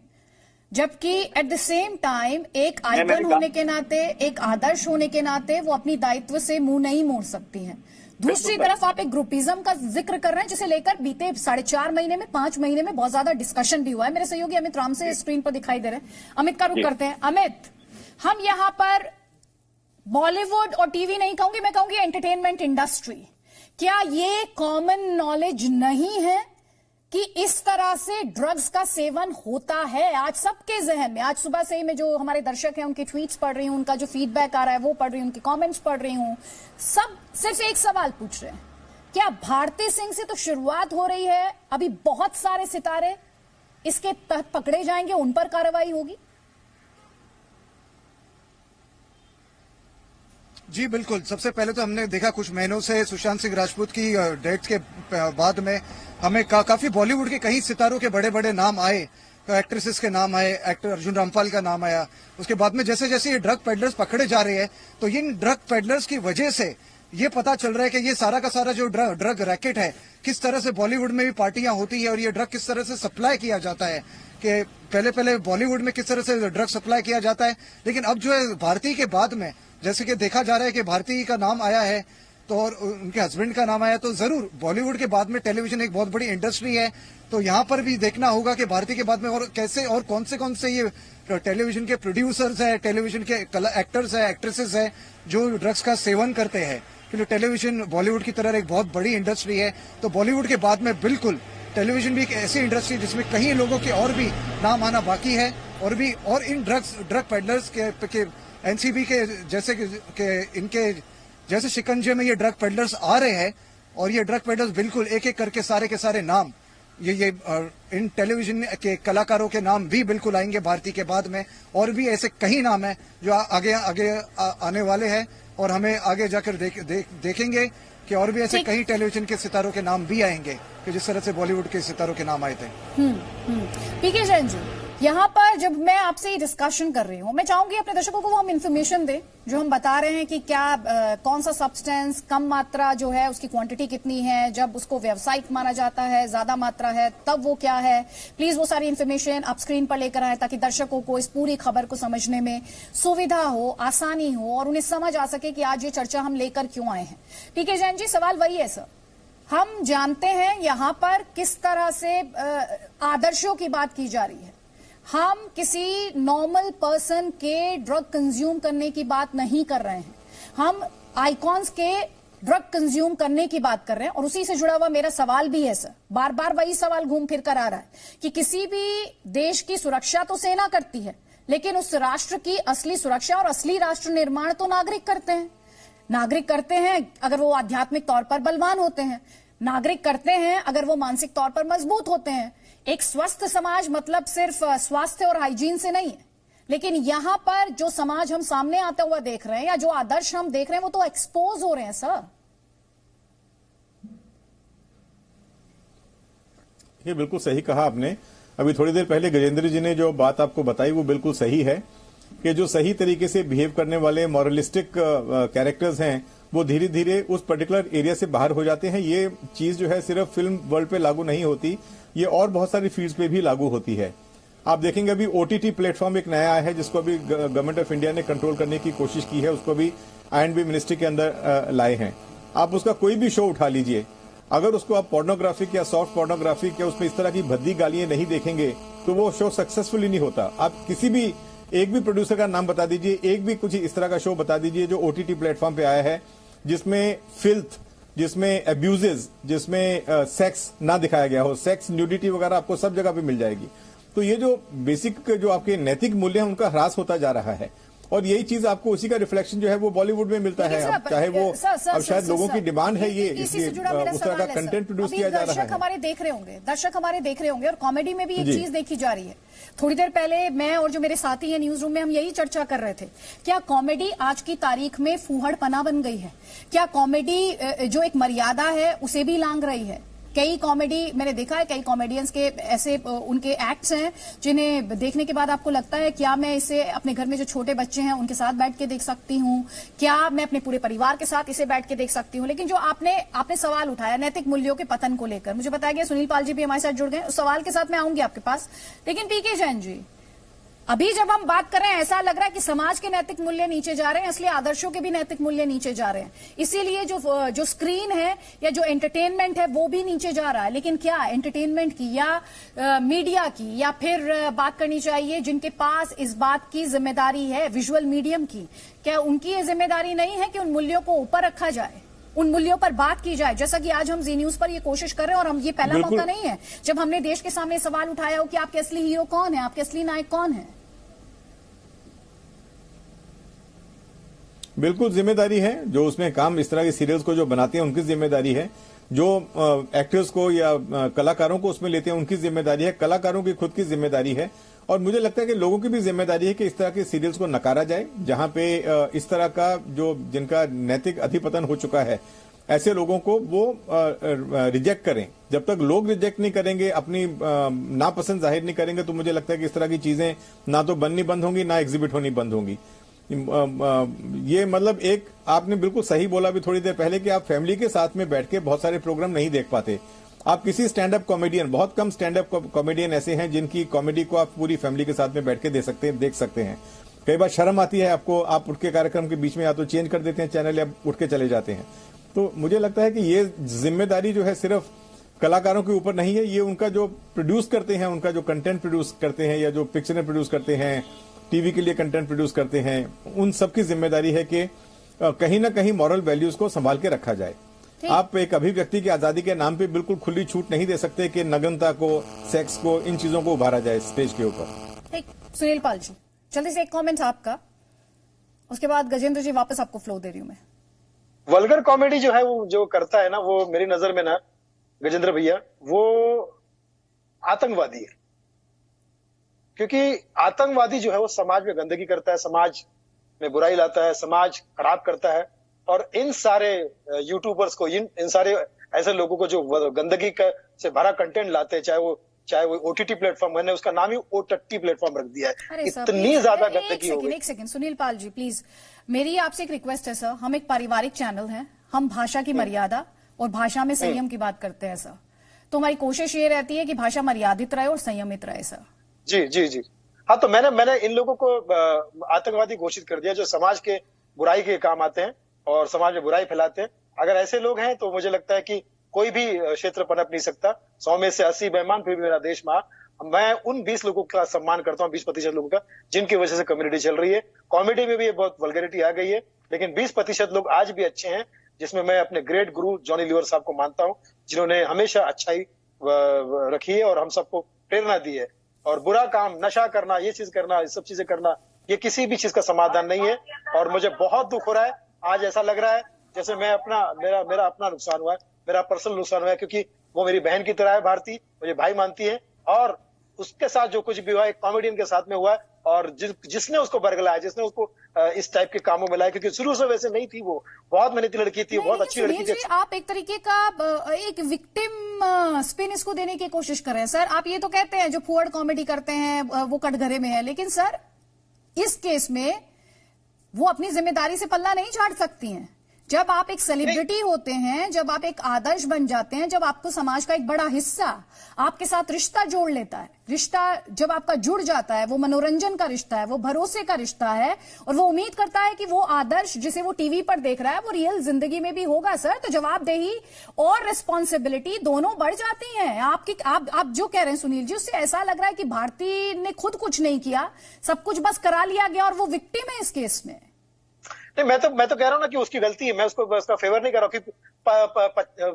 जबकि एट द सेम टाइम एक आइकन होने के नाते, एक आदर्श होने के नाते वो अपनी दायित्व से मुंह नहीं मोड़ सकती हैं। दूसरी तरफ आप एक ग्रुपिज्म का जिक्र कर रहे हैं, जिसे लेकर बीते 4.5 महीने में 5 महीने में बहुत ज्यादा डिस्कशन भी हुआ है। मेरे सहयोगी अमित राम से स्क्रीन पर दिखाई दे रहे हैं, अमित का रुख करते हैं। अमित, हम यहाँ पर बॉलीवुड और टीवी नहीं कहूंगी, मैं कहूंगी एंटरटेनमेंट इंडस्ट्री, क्या ये कॉमन नॉलेज नहीं है कि इस तरह से ड्रग्स का सेवन होता है? आज सबके जहन में, आज सुबह से ही मैं जो हमारे दर्शक हैं उनके ट्वीट्स पढ़ रही हूं, उनका जो फीडबैक आ रहा है वो पढ़ रही हूं, उनके कमेंट्स पढ़ रही हूं, सब सिर्फ एक सवाल पूछ रहे हैं, क्या भारती सिंह से तो शुरुआत हो रही है, अभी बहुत सारे सितारे इसके तहत पकड़े जाएंगे, उन पर कार्रवाई होगी? जी बिल्कुल। सबसे पहले तो हमने देखा कुछ महीनों से सुशांत सिंह राजपूत की डेथ के बाद में हमें काफी बॉलीवुड के कई सितारों के बड़े बड़े नाम आए, एक्ट्रेसेस के नाम आए, एक्टर अर्जुन रामपाल का नाम आया। उसके बाद में जैसे जैसे ये ड्रग पेडलर्स पकड़े जा रहे हैं तो इन ड्रग पेडलर्स की वजह से ये पता चल रहा है कि ये सारा का सारा जो ड्रग रैकेट है, किस तरह से बॉलीवुड में भी पार्टियां होती है और ये ड्रग किस तरह से सप्लाई किया जाता है। कि पहले बॉलीवुड में किस तरह से ड्रग सप्लाई किया जाता है, लेकिन अब जो है भारती के बाद में जैसे कि देखा जा रहा है कि भारती का नाम आया है तो और उनके हस्बैंड का नाम आया, तो जरूर बॉलीवुड के बाद में टेलीविजन एक बहुत बड़ी इंडस्ट्री है, तो यहाँ पर भी देखना होगा कि भारती के बाद में और कैसे और कौन से ये टेलीविजन के प्रोड्यूसर्स है, टेलीविजन के एक्टर्स है, एक्ट्रेसेस है जो ड्रग्स का सेवन करते हैं। क्योंकि टेलीविजन बॉलीवुड की तरह एक बहुत बड़ी इंडस्ट्री है, तो बॉलीवुड के बाद में बिल्कुल टेलीविजन भी एक ऐसी इंडस्ट्री जिसमें कई लोगों के और भी नाम आना बाकी है, और इन ड्रग पेडलर्स के एनसीबी के जैसे इनके जैसे शिकंजे में ये ड्रग पेडलर्स आ रहे हैं, और ये ड्रग पेडलर्स बिल्कुल एक एक करके सारे के सारे नाम ये इन टेलीविजन के कलाकारों के नाम भी बिल्कुल आएंगे भारती के बाद में, और भी ऐसे कई नाम हैं जो आगे आने वाले हैं, और हमें आगे जाकर देखेंगे कि और भी ऐसे कई टेलीविजन के सितारों के नाम भी आएंगे कि जिस तरह से बॉलीवुड के सितारों के नाम आए थे। पीके जैन जी, यहाँ पर जब मैं आपसे ये डिस्कशन कर रही हूँ, मैं चाहूंगी अपने दर्शकों को वो हम इंफॉर्मेशन दें जो हम बता रहे हैं कि क्या कौन सा सब्सटेंस कम मात्रा जो है उसकी क्वांटिटी कितनी है, जब उसको व्यावसायिक माना जाता है, ज्यादा मात्रा है तब वो क्या है। प्लीज वो सारी इंफॉर्मेशन आप स्क्रीन पर लेकर आए ताकि दर्शकों को इस पूरी खबर को समझने में सुविधा हो, आसानी हो और उन्हें समझ आ सके कि आज ये चर्चा हम लेकर क्यों आए हैं। पीके जैन जी, सवाल वही है सर, हम जानते हैं यहाँ पर किस तरह से आदर्शों की बात की जा रही है। हम किसी नॉर्मल पर्सन के ड्रग कंज्यूम करने की बात नहीं कर रहे हैं, हम आइकॉन्स के ड्रग कंज्यूम करने की बात कर रहे हैं। और उसी से जुड़ा हुआ मेरा सवाल भी है सर, बार बार वही सवाल घूम फिर कर आ रहा है कि किसी भी देश की सुरक्षा तो सेना करती है, लेकिन उस राष्ट्र की असली सुरक्षा और असली राष्ट्र निर्माण तो नागरिक करते हैं। नागरिक करते हैं अगर वो आध्यात्मिक तौर पर बलवान होते हैं, नागरिक करते हैं अगर वो मानसिक तौर पर मजबूत होते हैं। एक स्वस्थ समाज मतलब सिर्फ स्वास्थ्य और हाइजीन से नहीं है, लेकिन यहां पर जो समाज हम सामने आता हुआ देख रहे हैं या जो आदर्श हम देख रहे हैं वो तो एक्सपोज हो रहे हैं सर। ये बिल्कुल सही कहा आपने। अभी थोड़ी देर पहले गजेंद्र जी ने जो बात आपको बताई वो बिल्कुल सही है कि जो सही तरीके से बिहेव करने वाले मॉरलिस्टिक कैरेक्टर्स हैं वो धीरे धीरे उस पर्टिकुलर एरिया से बाहर हो जाते हैं। ये चीज जो है सिर्फ फिल्म वर्ल्ड पे लागू नहीं होती, ये और बहुत सारी फील्ड्स पे भी लागू होती है। आप देखेंगे अभी ओटीटी प्लेटफॉर्म एक नया आया है जिसको अभी गवर्नमेंट ऑफ इंडिया ने कंट्रोल करने की कोशिश की है, उसको भी आई&बी मिनिस्ट्री के अंदर लाए हैं। आप उसका कोई भी शो उठा लीजिए, अगर उसको आप पोर्नोग्राफिक या सॉफ्ट पोर्नोग्राफिक या उसमें इस तरह की भद्दी गालियां नहीं देखेंगे तो वो शो सक्सेसफुल ही नहीं होता। आप किसी भी एक भी प्रोड्यूसर का नाम बता दीजिए, एक भी कुछ इस तरह का शो बता दीजिए जो ओटीटी प्लेटफॉर्म पे आया है जिसमें फिल्थ, जिसमें अब्यूजेस, जिसमें सेक्स ना दिखाया गया हो, सेक्स न्यूडिटी वगैरह आपको सब जगह पे मिल जाएगी। तो ये जो बेसिक जो आपके नैतिक मूल्य हैं उनका ह्रास होता जा रहा है और यही चीज आपको उसी का रिफ्लेक्शन जो है वो बॉलीवुड में मिलता है। अब चाहे वो अब शायद लोगों की डिमांड है ये, इसलिए उस तरह का कंटेंट प्रोड्यूस किया जा रहा है। दर्शक हमारे देख रहे होंगे और कॉमेडी में भी एक चीज देखी जा रही है। थोड़ी देर पहले मैं और जो मेरे साथी हैं न्यूज रूम में हम यही चर्चा कर रहे थे, क्या कॉमेडी आज की तारीख में फूहड़पना बन गई है? क्या कॉमेडी जो एक मर्यादा है उसे भी लांघ रही है? कई कॉमेडी मैंने देखा है, कई कॉमेडियंस के ऐसे उनके एक्ट्स हैं जिन्हें देखने के बाद आपको लगता है क्या मैं इसे अपने घर में जो छोटे बच्चे हैं उनके साथ बैठ के देख सकती हूँ, क्या मैं अपने पूरे परिवार के साथ इसे बैठ के देख सकती हूँ। लेकिन जो आपने सवाल उठाया नैतिक मूल्यों के पतन को लेकर, मुझे बताया गया सुनील पाल जी भी हमारे साथ जुड़ गए, उस सवाल के साथ मैं आऊंगी आपके पास। लेकिन पीके जैन जी, अभी जब हम बात कर रहे हैं ऐसा लग रहा है कि समाज के नैतिक मूल्य नीचे जा रहे हैं, इसलिए आदर्शों के भी नैतिक मूल्य नीचे जा रहे हैं, इसीलिए जो स्क्रीन है या जो एंटरटेनमेंट है वो भी नीचे जा रहा है। लेकिन क्या एंटरटेनमेंट की या मीडिया की या फिर बात करनी चाहिए जिनके पास इस बात की जिम्मेदारी है विजुअल मीडियम की, क्या उनकी ये जिम्मेदारी नहीं है कि उन मूल्यों को ऊपर रखा जाए, उन मूल्यों पर बात की जाए? जैसा कि आज हम जी न्यूज पर ये कोशिश कर रहे हैं और हम ये पहला मौका नहीं है जब हमने देश के सामने सवाल उठाया हो कि आपके असली हीरो कौन है, आपके असली नायक कौन है। बिल्कुल जिम्मेदारी है, जो उसमें काम इस तरह के सीरियल्स को जो बनाते हैं उनकी जिम्मेदारी है, जो एक्टर्स को या कलाकारों को उसमें लेते हैं उनकी जिम्मेदारी है, कलाकारों की खुद की जिम्मेदारी है। और मुझे लगता है कि लोगों की भी जिम्मेदारी है कि इस तरह के सीरियल्स को नकारा जाए जहां पे इस तरह का जो जिनका नैतिक अधिपतन हो चुका है ऐसे लोगों को वो रिजेक्ट करें। जब तक लोग रिजेक्ट नहीं करेंगे, अपनी नापसंद जाहिर नहीं करेंगे, तो मुझे लगता है कि इस तरह की चीजें ना तो बननी बंद होंगी ना एग्जिबिट होनी बंद होंगी। ये मतलब एक आपने बिल्कुल सही बोला अभी थोड़ी देर पहले कि आप फैमिली के साथ में बैठ के बहुत सारे प्रोग्राम नहीं देख पाते। आप किसी स्टैंड अप कॉमेडियन, बहुत कम स्टैंड अप कॉमेडियन ऐसे हैं जिनकी कॉमेडी को आप पूरी फैमिली के साथ में बैठ के देख सकते हैं। कई बार शर्म आती है आपको, आप उठ के कार्यक्रम के बीच में या तो चेंज कर देते हैं चैनल या उठ के चले जाते हैं। तो मुझे लगता है कि ये जिम्मेदारी जो है सिर्फ कलाकारों के ऊपर नहीं है, ये उनका जो प्रोड्यूस करते हैं, उनका जो कंटेंट प्रोड्यूस करते हैं या जो पिक्चरें प्रोड्यूस करते हैं, टीवी के लिए कंटेंट प्रोड्यूस करते हैं, उन सबकी जिम्मेदारी है कि कहीं ना कहीं मॉरल वैल्यूज को संभाल के रखा जाए। आप एक अभिव्यक्ति की आजादी के नाम पे बिल्कुल खुली छूट नहीं दे सकते कि नग्नता को, सेक्स को, इन चीजों को उभारा जाए स्टेज के ऊपर। सुनील पाल जी, जल्दी से एक कमेंट आपका, उसके बाद गजेंद्र जी वापस आपको फ्लो दे रही हूं मैं। वल्गर कॉमेडी जो है वो जो करता है ना, वो मेरी नजर में ना गजेंद्र भैया वो आतंकवादी है, क्योंकि आतंकवादी जो है वो समाज में गंदगी करता है, समाज में बुराई लाता है, समाज खराब करता है। और इन सारे यूट्यूबर्स को, इन सारे ऐसे लोगों को जो गंदगी से भरा कंटेंट लाते हैं, चाहे वो OTT प्लेटफॉर्म, मैंने उसका नाम ही OTT प्लेटफॉर्म रख दिया है। इतनी ज्यादा गंदगी हो गई। एक सेकंड सुनील पाल जी प्लीज, मेरी आपसे एक रिक्वेस्ट है सर, हम एक पारिवारिक चैनल हैं, हम भाषा की मर्यादा और भाषा में संयम की बात करते हैं सर, तो हमारी कोशिश ये रहती है कि भाषा मर्यादित रहे और संयमित रहे सर। जी जी जी हाँ, तो मैंने इन लोगों को आतंकवादी घोषित कर दिया जो समाज के बुराई के काम आते हैं और समाज में बुराई फैलाते हैं। अगर ऐसे लोग हैं तो मुझे लगता है कि कोई भी क्षेत्र पनप नहीं सकता। 100 में से 80 बेईमान फिर भी मेरा देश महान। मैं उन 20 लोगों का सम्मान करता हूँ, 20% लोगों का, जिनकी वजह से कम्युनिटी चल रही है। कॉमेडी में भी बहुत वल्गैरिटी आ गई है, लेकिन 20% लोग आज भी अच्छे हैं, जिसमें मैं अपने ग्रेट गुरु जॉनी लीवर साहब को मानता हूँ, जिन्होंने हमेशा अच्छाई रखी है और हम सबको प्रेरणा दी है। और बुरा काम, नशा करना, ये चीज करना, ये सब चीजें करना, ये किसी भी चीज का समाधान नहीं है। और मुझे बहुत दुख हो रहा है, आज ऐसा लग रहा है जैसे मैं मेरा अपना नुकसान हुआ है, मेरा पर्सनल नुकसान हुआ है, क्योंकि वो मेरी बहन की तरह है, भारती मुझे भाई मानती है, और उसके साथ जो कुछ भी हुआ एक कॉमेडियन के साथ में हुआ है, और जिसने उसको बरगलाया, जिसने उसको इस टाइप के कामों में लाया, क्योंकि शुरू से वैसे नहीं थी, वो बहुत मेहनती लड़की थी, बहुत अच्छी लड़की थी। आप एक तरीके का एक विक्टिम स्पिन इसको देने की कोशिश कर रहे हैं सर। आप ये तो कहते हैं जो फॉरवर्ड कॉमेडी करते हैं वो कटघरे में है, लेकिन सर इस केस में वो अपनी जिम्मेदारी से पल्ला नहीं झाड़ सकती हैं। जब आप एक सेलिब्रिटी होते हैं, जब आप एक आदर्श बन जाते हैं, जब आपको समाज का एक बड़ा हिस्सा आपके साथ रिश्ता जोड़ लेता है, रिश्ता जब आपका जुड़ जाता है, वो मनोरंजन का रिश्ता है, वो भरोसे का रिश्ता है, और वो उम्मीद करता है कि वो आदर्श जिसे वो टीवी पर देख रहा है वो रियल जिंदगी में भी होगा सर, तो जवाबदेही और रिस्पॉन्सिबिलिटी दोनों बढ़ जाती हैं। आप जो कह रहे हैं सुनील जी, उससे ऐसा लग रहा है कि भारती ने खुद कुछ नहीं किया, सब कुछ बस करा लिया गया और वो विक्टिम है इस केस में। नहीं, मैं तो कह रहा हूँ ना कि उसकी गलती है, मैं उसका फेवर नहीं कर रहा हूँ कि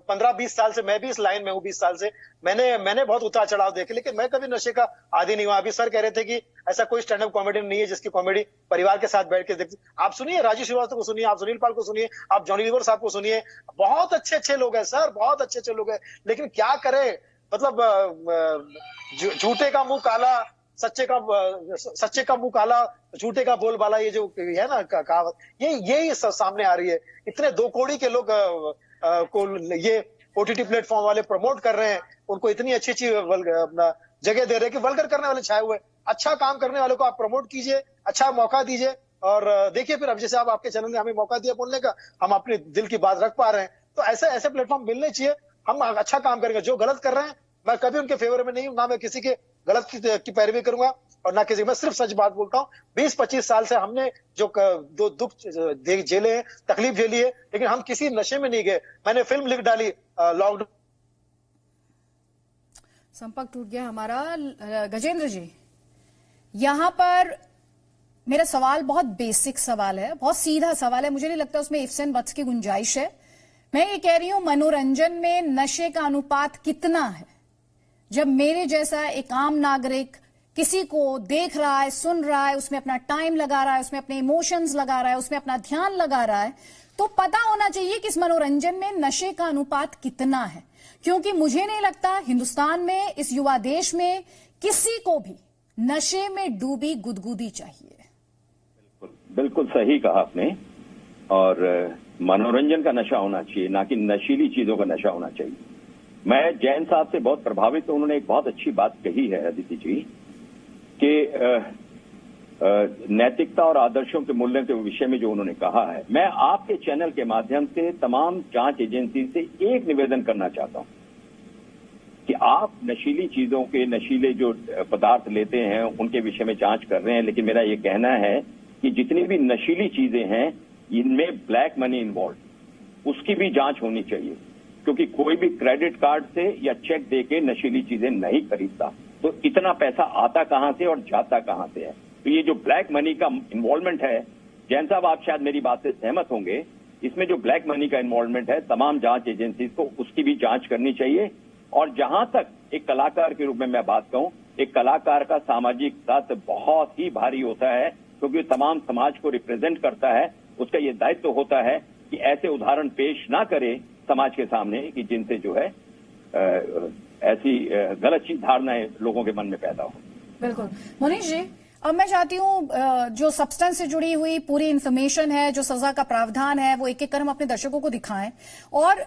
15-20 साल से मैं भी इस लाइन में हूँ। 20 साल से मैंने बहुत उतार चढ़ाव देखे, लेकिन मैं कभी नशे का आदी नहीं हुआ। अभी सर कह रहे थे कि ऐसा कोई स्टैंड अप कॉमेडियन नहीं है जिसकी कॉमेडी परिवार के साथ बैठ के देखते। आप सुनिए राजू श्रीवास्तव को सुनिए, आप सुनील पाल को सुनिए, आप जॉनी लीवर साहब को सुनिए, बहुत अच्छे लोग हैं सर, बहुत अच्छे लोग हैं, लेकिन क्या करे, मतलब झूठे का मुंह काला, सच्चे का मुंह काला, झूठे का बोलबाला, ये जो है ना कहावत, यही सामने आ रही है। इतने दो कौड़ी के लोग को ये OTT प्लेटफॉर्म वाले प्रमोट कर रहे हैं, उनको इतनी अच्छी अपना जगह दे रहे हैं कि वल्गर करने वाले छाए हुए। अच्छा काम करने वालों को आप प्रमोट कीजिए, अच्छा मौका दीजिए, और देखिए फिर अब जैसे आप आपके चैनल ने हमें मौका दिया बोलने का, हम अपने दिल की बात रख पा रहे हैं, तो ऐसे प्लेटफॉर्म मिलने चाहिए। हम अच्छा काम करेंगे। जो गलत कर रहे हैं मैं कभी उनके फेवर में नहीं हूं, ना मैं किसी के गलत की पैरवी करूंगा और ना किसी, मैं सिर्फ सच बात बोलता हूँ। 20-25 साल से हमने जो दुख झेले हैं, तकलीफ झेली है, लेकिन हम किसी नशे में नहीं गए। मैंने फिल्म लिख डाली लॉकडाउन। संपर्क टूट गया हमारा। गजेंद्र जी, यहां पर मेरा सवाल बहुत बेसिक सवाल है, बहुत सीधा सवाल है, मुझे नहीं लगता उसमें इफ्स एंड बट्स की गुंजाइश है। मैं ये कह रही हूं, मनोरंजन में नशे का अनुपात कितना है? जब मेरे जैसा एक आम नागरिक किसी को देख रहा है, सुन रहा है, उसमें अपना टाइम लगा रहा है, उसमें अपने इमोशंस लगा रहा है, उसमें अपना ध्यान लगा रहा है, तो पता होना चाहिए कि इस मनोरंजन में नशे का अनुपात कितना है। क्योंकि मुझे नहीं लगता हिंदुस्तान में, इस युवा देश में किसी को भी नशे में डूबी गुदगुदी चाहिए। बिल्कुल सही कहा आपने। और मनोरंजन का नशा होना चाहिए, ना कि नशीली चीजों का नशा होना चाहिए। मैं जैन साहब से बहुत प्रभावित हूं। उन्होंने एक बहुत अच्छी बात कही है अदिति जी, कि नैतिकता और आदर्शों के मूल्यों के विषय में जो उन्होंने कहा है, मैं आपके चैनल के माध्यम से तमाम जांच एजेंसी से एक निवेदन करना चाहता हूं कि आप नशीली चीजों के, नशीले जो पदार्थ लेते हैं उनके विषय में जांच कर रहे हैं, लेकिन मेरा ये कहना है कि जितनी भी नशीली चीजें हैं इनमें ब्लैक मनी इन्वॉल्व, उसकी भी जांच होनी चाहिए। क्योंकि कोई भी क्रेडिट कार्ड से या चेक देके नशीली चीजें नहीं खरीदता, तो इतना पैसा आता कहां से और जाता कहां से है। तो ये जो ब्लैक मनी का इन्वॉल्वमेंट है, जैन साहब आप शायद मेरी बात से सहमत होंगे, इसमें जो ब्लैक मनी का इन्वॉल्वमेंट है तमाम जांच एजेंसी को उसकी भी जांच करनी चाहिए। और जहां तक एक कलाकार के रूप में मैं बात कहूं, एक कलाकार का सामाजिक साथ बहुत ही भारी होता है, क्योंकि तमाम समाज को रिप्रेजेंट करता है। उसका ये दायित्व होता है कि ऐसे उदाहरण पेश ना करे समाज के सामने कि जिनसे जो है ऐसी गलत चीज धारणाएं लोगों के मन में पैदा हो। बिल्कुल मनीष जी, अब मैं चाहती हूँ जो सब्सटेंस से जुड़ी हुई पूरी इंफॉर्मेशन है, जो सजा का प्रावधान है, वो एक एक कर हम अपने दर्शकों को दिखाएं। और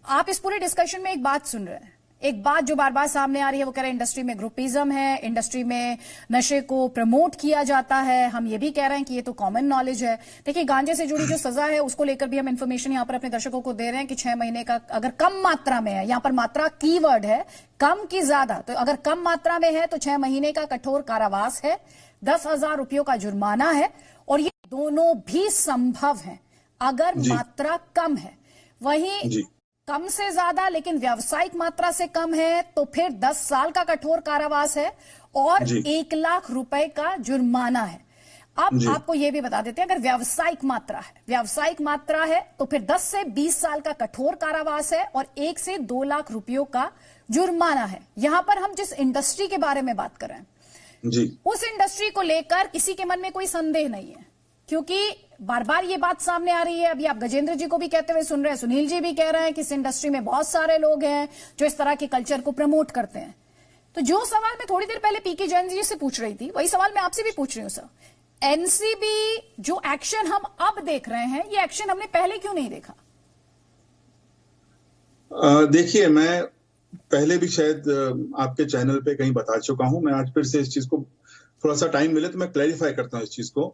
आप इस पूरे डिस्कशन में एक बात सुन रहे हैं, एक बात जो बार बार सामने आ रही है वो कह रहे हैं इंडस्ट्री में ग्रुपिज्म है, इंडस्ट्री में नशे को प्रमोट किया जाता है। हम ये भी कह रहे हैं कि ये तो कॉमन नॉलेज है। देखिए, गांजे से जुड़ी जो सजा है उसको लेकर भी हम इंफॉर्मेशन यहां पर अपने दर्शकों को दे रहे हैं कि 6 महीने का, अगर कम मात्रा में है, यहां पर मात्रा कीवर्ड है, कम की ज्यादा, तो अगर कम मात्रा में है तो 6 महीने का कठोर कारावास है, 10,000 रुपयों का जुर्माना है, और ये दोनों भी संभव है अगर मात्रा कम है। वहीं कम से ज्यादा लेकिन व्यावसायिक मात्रा से कम है तो फिर 10 साल का कठोर कारावास है और 1 लाख रुपए का जुर्माना है। अब आपको यह भी बता देते हैं, अगर व्यावसायिक मात्रा है तो फिर 10 से 20 साल का कठोर कारावास है और 1 से 2 लाख रुपयों का जुर्माना है। यहां पर हम जिस इंडस्ट्री के बारे में बात कर रहे हैं उस इंडस्ट्री को लेकर किसी के मन में कोई संदेह नहीं है, क्योंकि बार बार ये बात सामने आ रही है। अभी आप गजेंद्र जी को भी कहते हुए सुन रहे हैं, सुनील जी भी कह रहे हैं कि इस इंडस्ट्री में बहुत सारे लोग हैं जो इस तरह के कल्चर को प्रमोट करते हैं। तो जो सवाल मैं थोड़ी देर पहले पीके जैन जी से पूछ रही थी, वही सवाल मैं आपसे भी पूछ रही हूं सर। एनसीबी जो एक्शन हम अब देख रहे हैं, ये एक्शन हमने पहले क्यों नहीं देखा? देखिए, मैं पहले भी शायद आपके चैनल पे कहीं बता चुका हूं, मैं आज फिर से इस चीज को थोड़ा सा टाइम मिले तो मैं क्लैरिफाई करता हूं इस चीज को।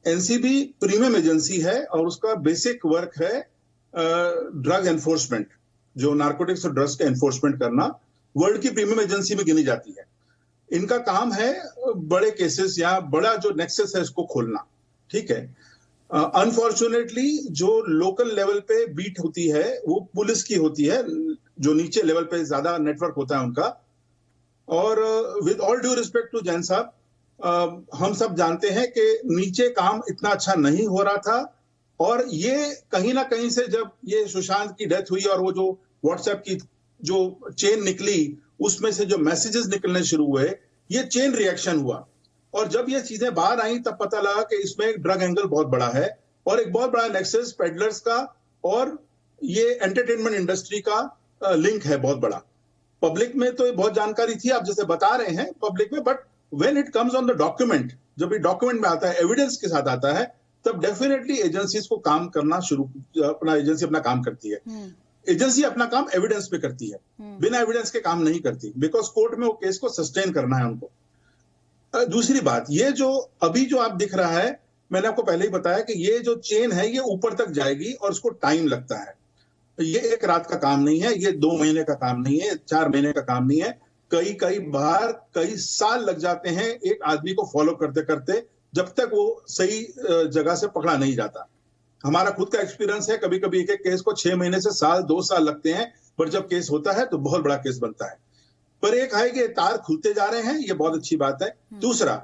एनसीबी प्रीमियम एजेंसी है और उसका बेसिक वर्क है ड्रग एनफोर्समेंट, जो नार्कोटिक्स और ड्रग्स का एनफोर्समेंट करना वर्ल्ड की प्रीमियम एजेंसी में गिनी जाती है। इनका काम है बड़े केसेस या बड़ा जो नेक्सस है उसको खोलना, ठीक है। अनफॉर्चुनेटली जो लोकल लेवल पे बीट होती है वो पुलिस की होती है, जो नीचे लेवल पे ज्यादा नेटवर्क होता है उनका। और with all due respect to Jain साहब, हम सब जानते हैं कि नीचे काम इतना अच्छा नहीं हो रहा था, और ये कहीं ना कहीं से जब ये सुशांत की डेथ हुई और वो जो व्हाट्सएप की जो चेन निकली उसमें से जो मैसेजेस निकलने शुरू हुए, ये चेन रिएक्शन हुआ। और जब ये चीजें बाहर आई तब पता लगा कि इसमें एक ड्रग एंगल बहुत बड़ा है और एक बहुत बड़ा नेक्सस पेडलर्स का और ये एंटरटेनमेंट इंडस्ट्री का लिंक है बहुत बड़ा। पब्लिक में तो बहुत जानकारी थी, आप जैसे बता रहे हैं पब्लिक में, but when it comes on the document, जब ये डॉक्यूमेंट में आता है, एविडेंस के साथ आता है, तब डेफिनेटली एजेंसीज को काम करना एजेंसी अपना काम करती है। एजेंसी अपना काम एविडेंस पे करती है, बिना एविडेंस के काम नहीं करती, बिकॉज कोर्ट में वो केस को सस्टेन करना है उनको। दूसरी बात, ये जो अभी जो आप दिख रहा है, मैंने आपको पहले ही बताया कि ये जो चेन है ये ऊपर तक जाएगी और उसको टाइम लगता है। ये एक रात का काम नहीं है, ये 2 महीने का काम नहीं है, 4 महीने का काम नहीं है, कई बार कई साल लग जाते हैं एक आदमी को फॉलो करते करते, जब तक वो सही जगह से पकड़ा नहीं जाता। हमारा खुद का एक्सपीरियंस है, कभी कभी एक एक केस को 6 महीने से साल 2 साल लगते हैं, पर जब केस होता है तो बहुत बड़ा केस बनता है। पर एक है कि तार खुलते जा रहे हैं, ये बहुत अच्छी बात है। दूसरा,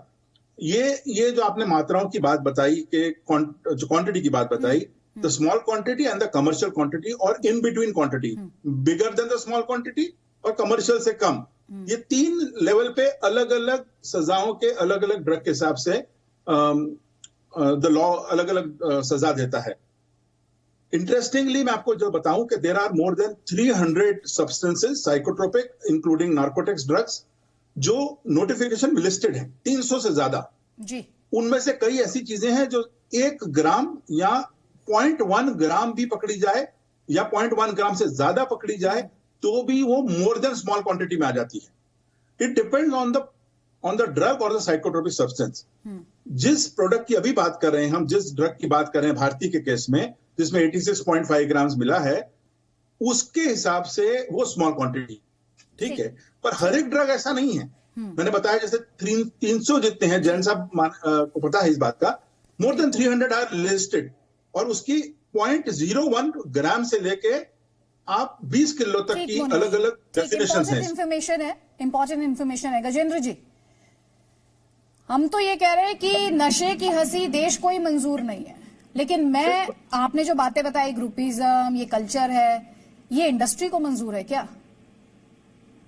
ये जो आपने मात्राओं की बात बताई कि जो क्वांटिटी की बात बताई, the small quantity and the commercial quantity और in between quantity, bigger than the small quantity और कमर्शियल से कम, ये 3 लेवल पे अलग अलग सजाओं के अलग अलग ड्रग के हिसाब से द लॉ अलग अलग सजा देता है। इंटरेस्टिंगली मैं आपको जो बताऊं कि there are more than 300 substances psychotropic including narcotics drugs जो नोटिफिकेशन में लिस्टेड है, 300 से ज्यादा जी। उनमें से कई ऐसी चीजें हैं जो 1 ग्राम या 0.1 ग्राम भी पकड़ी जाए या 0.1 ग्राम से ज्यादा पकड़ी जाए तो भी वो मोर देन स्मॉल क्वांटिटी में आ जाती है। It depends on the drug और द साइकोट्रोपिक सब्सटेंस। जिस प्रोडक्ट की अभी बात कर रहे हैं हम, जिस ड्रग की बात कर रहे हैं भारती के केस में, जिसमें 86.5 ग्राम मिला है, उसके हिसाब से वो स्मॉल क्वांटिटी, ठीक है। पर हर एक ड्रग ऐसा नहीं है। मैंने बताया जैसे 300 जितने हैं, जैन साहब को पता है इस बात का, मोर देन 300 आर लिस्टेड, और उसकी 0.01 ग्राम से लेके आप 20 किलो तक की अलग अलग डेफिनेशन है। इंपॉर्टेंट इंफॉर्मेशन है गजेंद्र जी। हम तो ये कह रहे हैं कि नशे की हंसी देश को ही मंजूर नहीं है, लेकिन आपने जो बातें बताई, ग्रुपिज्म, ये कल्चर है, ये इंडस्ट्री को मंजूर है क्या?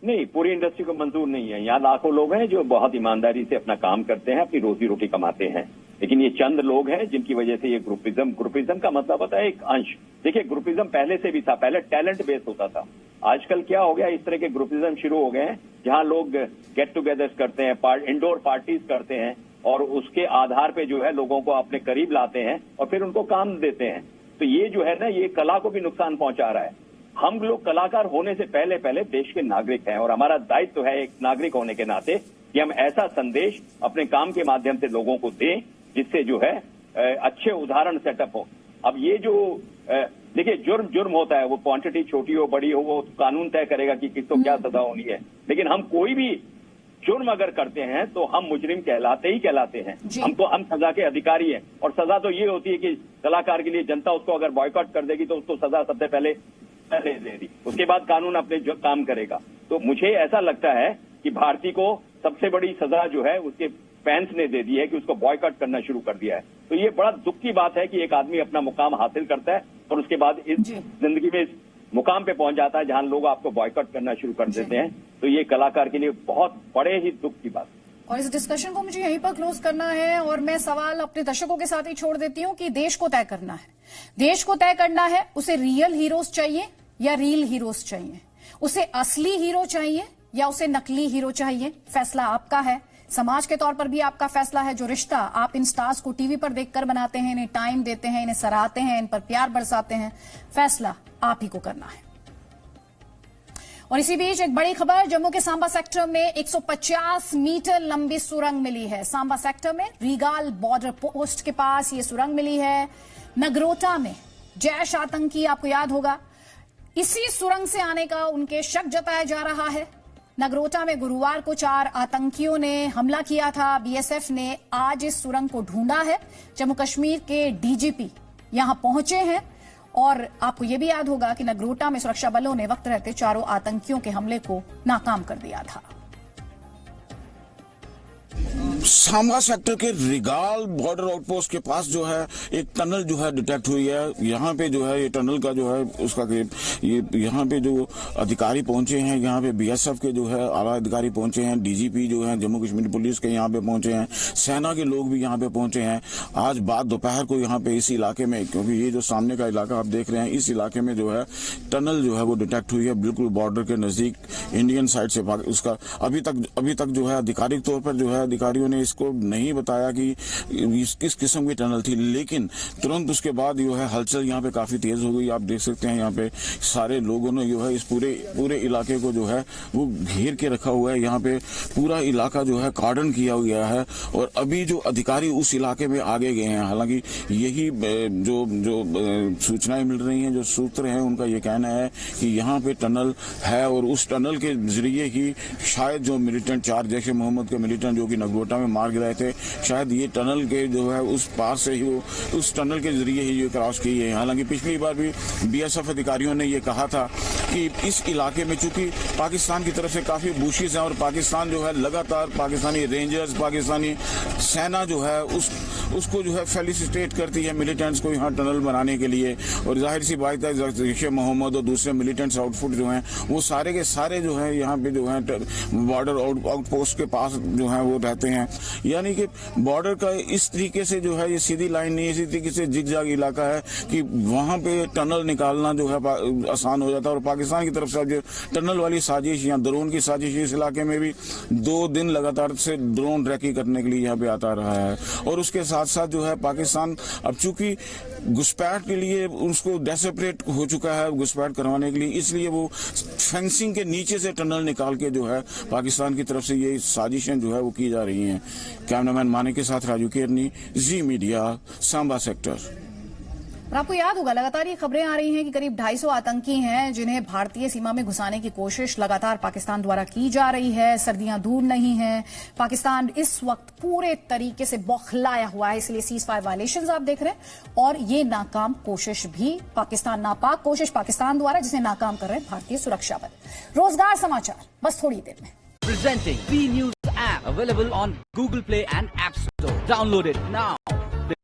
नहीं, पूरी इंडस्ट्री को मंजूर नहीं है। यहाँ लाखों लोग हैं जो बहुत ईमानदारी से अपना काम करते हैं, अपनी रोजी रोटी कमाते हैं, लेकिन ये चंद लोग हैं जिनकी वजह से ये ग्रुपिज्म का मतलब होता है एक अंश। देखिए, ग्रुपिज्म पहले से भी था, पहले टैलेंट बेस्ड होता था। आजकल क्या हो गया, इस तरह के ग्रुपिज्म शुरू हो गए हैं जहां लोग गेट टुगेदर्स करते हैं, इंडोर पार्टीज करते हैं, और उसके आधार पे जो है लोगों को अपने करीब लाते हैं और फिर उनको काम देते हैं। तो ये जो है ना, ये कला को भी नुकसान पहुंचा रहा है। हम लोग कलाकार होने से पहले पहले देश के नागरिक हैं और हमारा दायित्व है एक नागरिक होने के नाते कि हम ऐसा संदेश अपने काम के माध्यम से लोगों को दें जिससे जो है अच्छे उदाहरण सेटअप हो। अब ये जो देखिए जुर्म होता है, वो क्वांटिटी छोटी हो बड़ी हो वो कानून तय करेगा कि किसको क्या सजा होनी है, लेकिन हम कोई भी जुर्म अगर करते हैं तो हम मुजरिम कहलाते हैं। हम सजा के अधिकारी हैं और सजा तो ये होती है कि कलाकार के लिए जनता उसको अगर बॉयकॉट कर देगी तो उसको सजा सबसे पहले दे देगी, उसके बाद कानून अपने जो काम करेगा। तो मुझे ऐसा लगता है कि भारती को सबसे बड़ी सजा जो है उसके फैंस ने दे दी है कि उसको बॉयकॉट करना शुरू कर दिया है। तो ये बड़ा दुख की बात है कि एक आदमी अपना मुकाम हासिल करता है और उसके बाद इस जिंदगी में इस मुकाम पे पहुंच जाता है जहां लोग आपको बॉयकॉट करना शुरू कर देते हैं। तो ये कलाकार के लिए बहुत बड़े ही दुख की बात है। और इस डिस्कशन को मुझे यहीं पर क्लोज करना है और मैं सवाल अपने दर्शकों के साथ ही छोड़ देती हूं कि देश को तय करना है, देश को तय करना है उसे रियल हीरोज चाहिए या रील हीरोज चाहिए, उसे असली हीरो चाहिए या उसे नकली हीरो चाहिए। फैसला आपका है, समाज के तौर पर भी आपका फैसला है। जो रिश्ता आप इन स्टार्स को टीवी पर देखकर बनाते हैं, इन्हें टाइम देते हैं, इन्हें सराहते हैं, इन पर प्यार बरसाते हैं, फैसला आप ही को करना है। और इसी बीच एक बड़ी खबर, जम्मू के सांबा सेक्टर में 150 मीटर लंबी सुरंग मिली है। सांबा सेक्टर में रीगाल बॉर्डर पोस्ट के पास ये सुरंग मिली है। नगरोटा में जैश आतंकी, आपको याद होगा, इसी सुरंग से आने का उनके शक जताया जा रहा है। नगरोटा में गुरुवार को 4 आतंकियों ने हमला किया था। बीएसएफ ने आज इस सुरंग को ढूंढा है। जम्मू कश्मीर के डीजीपी यहां पहुंचे हैं और आपको यह भी याद होगा कि नगरोटा में सुरक्षा बलों ने वक्त रहते 4 आतंकियों के हमले को नाकाम कर दिया था। सांबा सेक्टर के रिगाल बॉर्डर आउटपोस्ट के पास जो है एक टनल जो है डिटेक्ट हुई है। यहाँ पे जो है ये टनल का जो है उसका ये यहाँ पे जो अधिकारी पहुंचे हैं, यहाँ पे बीएसएफ के जो है आला अधिकारी पहुंचे हैं, डीजीपी जो है जम्मू कश्मीर पुलिस के यहाँ पे पहुंचे हैं, सेना के लोग भी यहाँ पे पहुंचे हैं। आज बाद दोपहर को यहाँ पे इस इलाके में, क्योंकि ये जो सामने का इलाका आप देख रहे हैं, इस इलाके में जो है टनल जो है वो डिटेक्ट हुई है बिल्कुल बॉर्डर के नजदीक इंडियन साइड से। उसका अभी तक जो है आधिकारिक तौर पर जो है अधिकारियों ने इसको नहीं बताया कि किस किस्म की टनल थी, लेकिन तुरंत उसके बाद जो है हलचल यहाँ पे काफी तेज हो गई। आप देख सकते हैं यहाँ पे सारे लोगों ने जो है इस पूरे इलाके को जो है वो घेर के रखा हुआ है। यहाँ पे पूरा इलाका जो है कार्डन किया गया है और अभी जो अधिकारी उस इलाके में आगे गए हैं। हालांकि यही जो सूचनाएं मिल रही हैं, जो सूत्र हैं, उनका ये कहना है कि यहाँ पे टनल है और उस टनल के जरिए ही शायद जो मिलिटेंट 4 जैश मोहम्मद के मिलिटेंट जो कि नगरोटा में मार गिराए थे, शायद ये टनल के जो है उस पार से ही वो उस टनल के जरिए ही ये क्रॉस की है। हालांकि पिछली बार भी बीएसएफ अधिकारियों ने ये कहा था कि इस इलाके में चूंकि पाकिस्तान की तरफ से काफी बुशिस हैं और पाकिस्तान जो है लगातार पाकिस्तानी रेंजर्स, पाकिस्तानी सेना जो है उसको जो है फेलिसिटेट करती है मिलिटेंट्स को यहाँ टनल बनाने के लिए। और जाहिर सी बात है जैश मोहम्मद और दूसरे मिलिटेंट्स आउटफुट जो हैं वो सारे के सारे जो है यहाँ पे जो है बॉर्डर आउटपोस्ट के पास जो है वो रहते हैं। यानी कि बॉर्डर का इस तरीके से जो है ये सीधी लाइन नहीं, इसी तरीके से जिगजाग इलाका है कि वहां पे टनल निकालना जो है आसान हो जाता है। और पाकिस्तान की तरफ से जो टनल वाली साजिश या ड्रोन की साजिश इस इलाके में भी 2 दिन लगातार से ड्रोन ट्रैकिंग करने के लिए यहाँ पे आता रहा है। और उसके साथ साथ जो है पाकिस्तान अब चूंकि घुसपैठ के लिए उसको डेस्परेट हो चुका है घुसपैठ करवाने के लिए, इसलिए वो फेंसिंग के नीचे से टनल निकाल के जो है पाकिस्तान की तरफ से ये साजिशें जो है वो की जा रही हैं। कैमरामैन मानिक के साथ राजू केरनी, जी मीडिया, सांबा सेक्टर। और आपको याद होगा लगातार ये खबरें आ रही हैं कि करीब 250 आतंकी हैं जिन्हें भारतीय सीमा में घुसाने की कोशिश लगातार पाकिस्तान द्वारा की जा रही है। सर्दियां दूर नहीं हैं, पाकिस्तान इस वक्त पूरे तरीके से बौखलाया हुआ है, इसलिए सीजफायर वायलेशंस आप देख रहे हैं। और ये नाकाम कोशिश भी नापाक कोशिश पाकिस्तान द्वारा, जिसे नाकाम कर रहे हैं भारतीय सुरक्षा बल। रोजगार समाचार बस थोड़ी देर में। Presenting B News app available on Google Play and App Store. Download it now.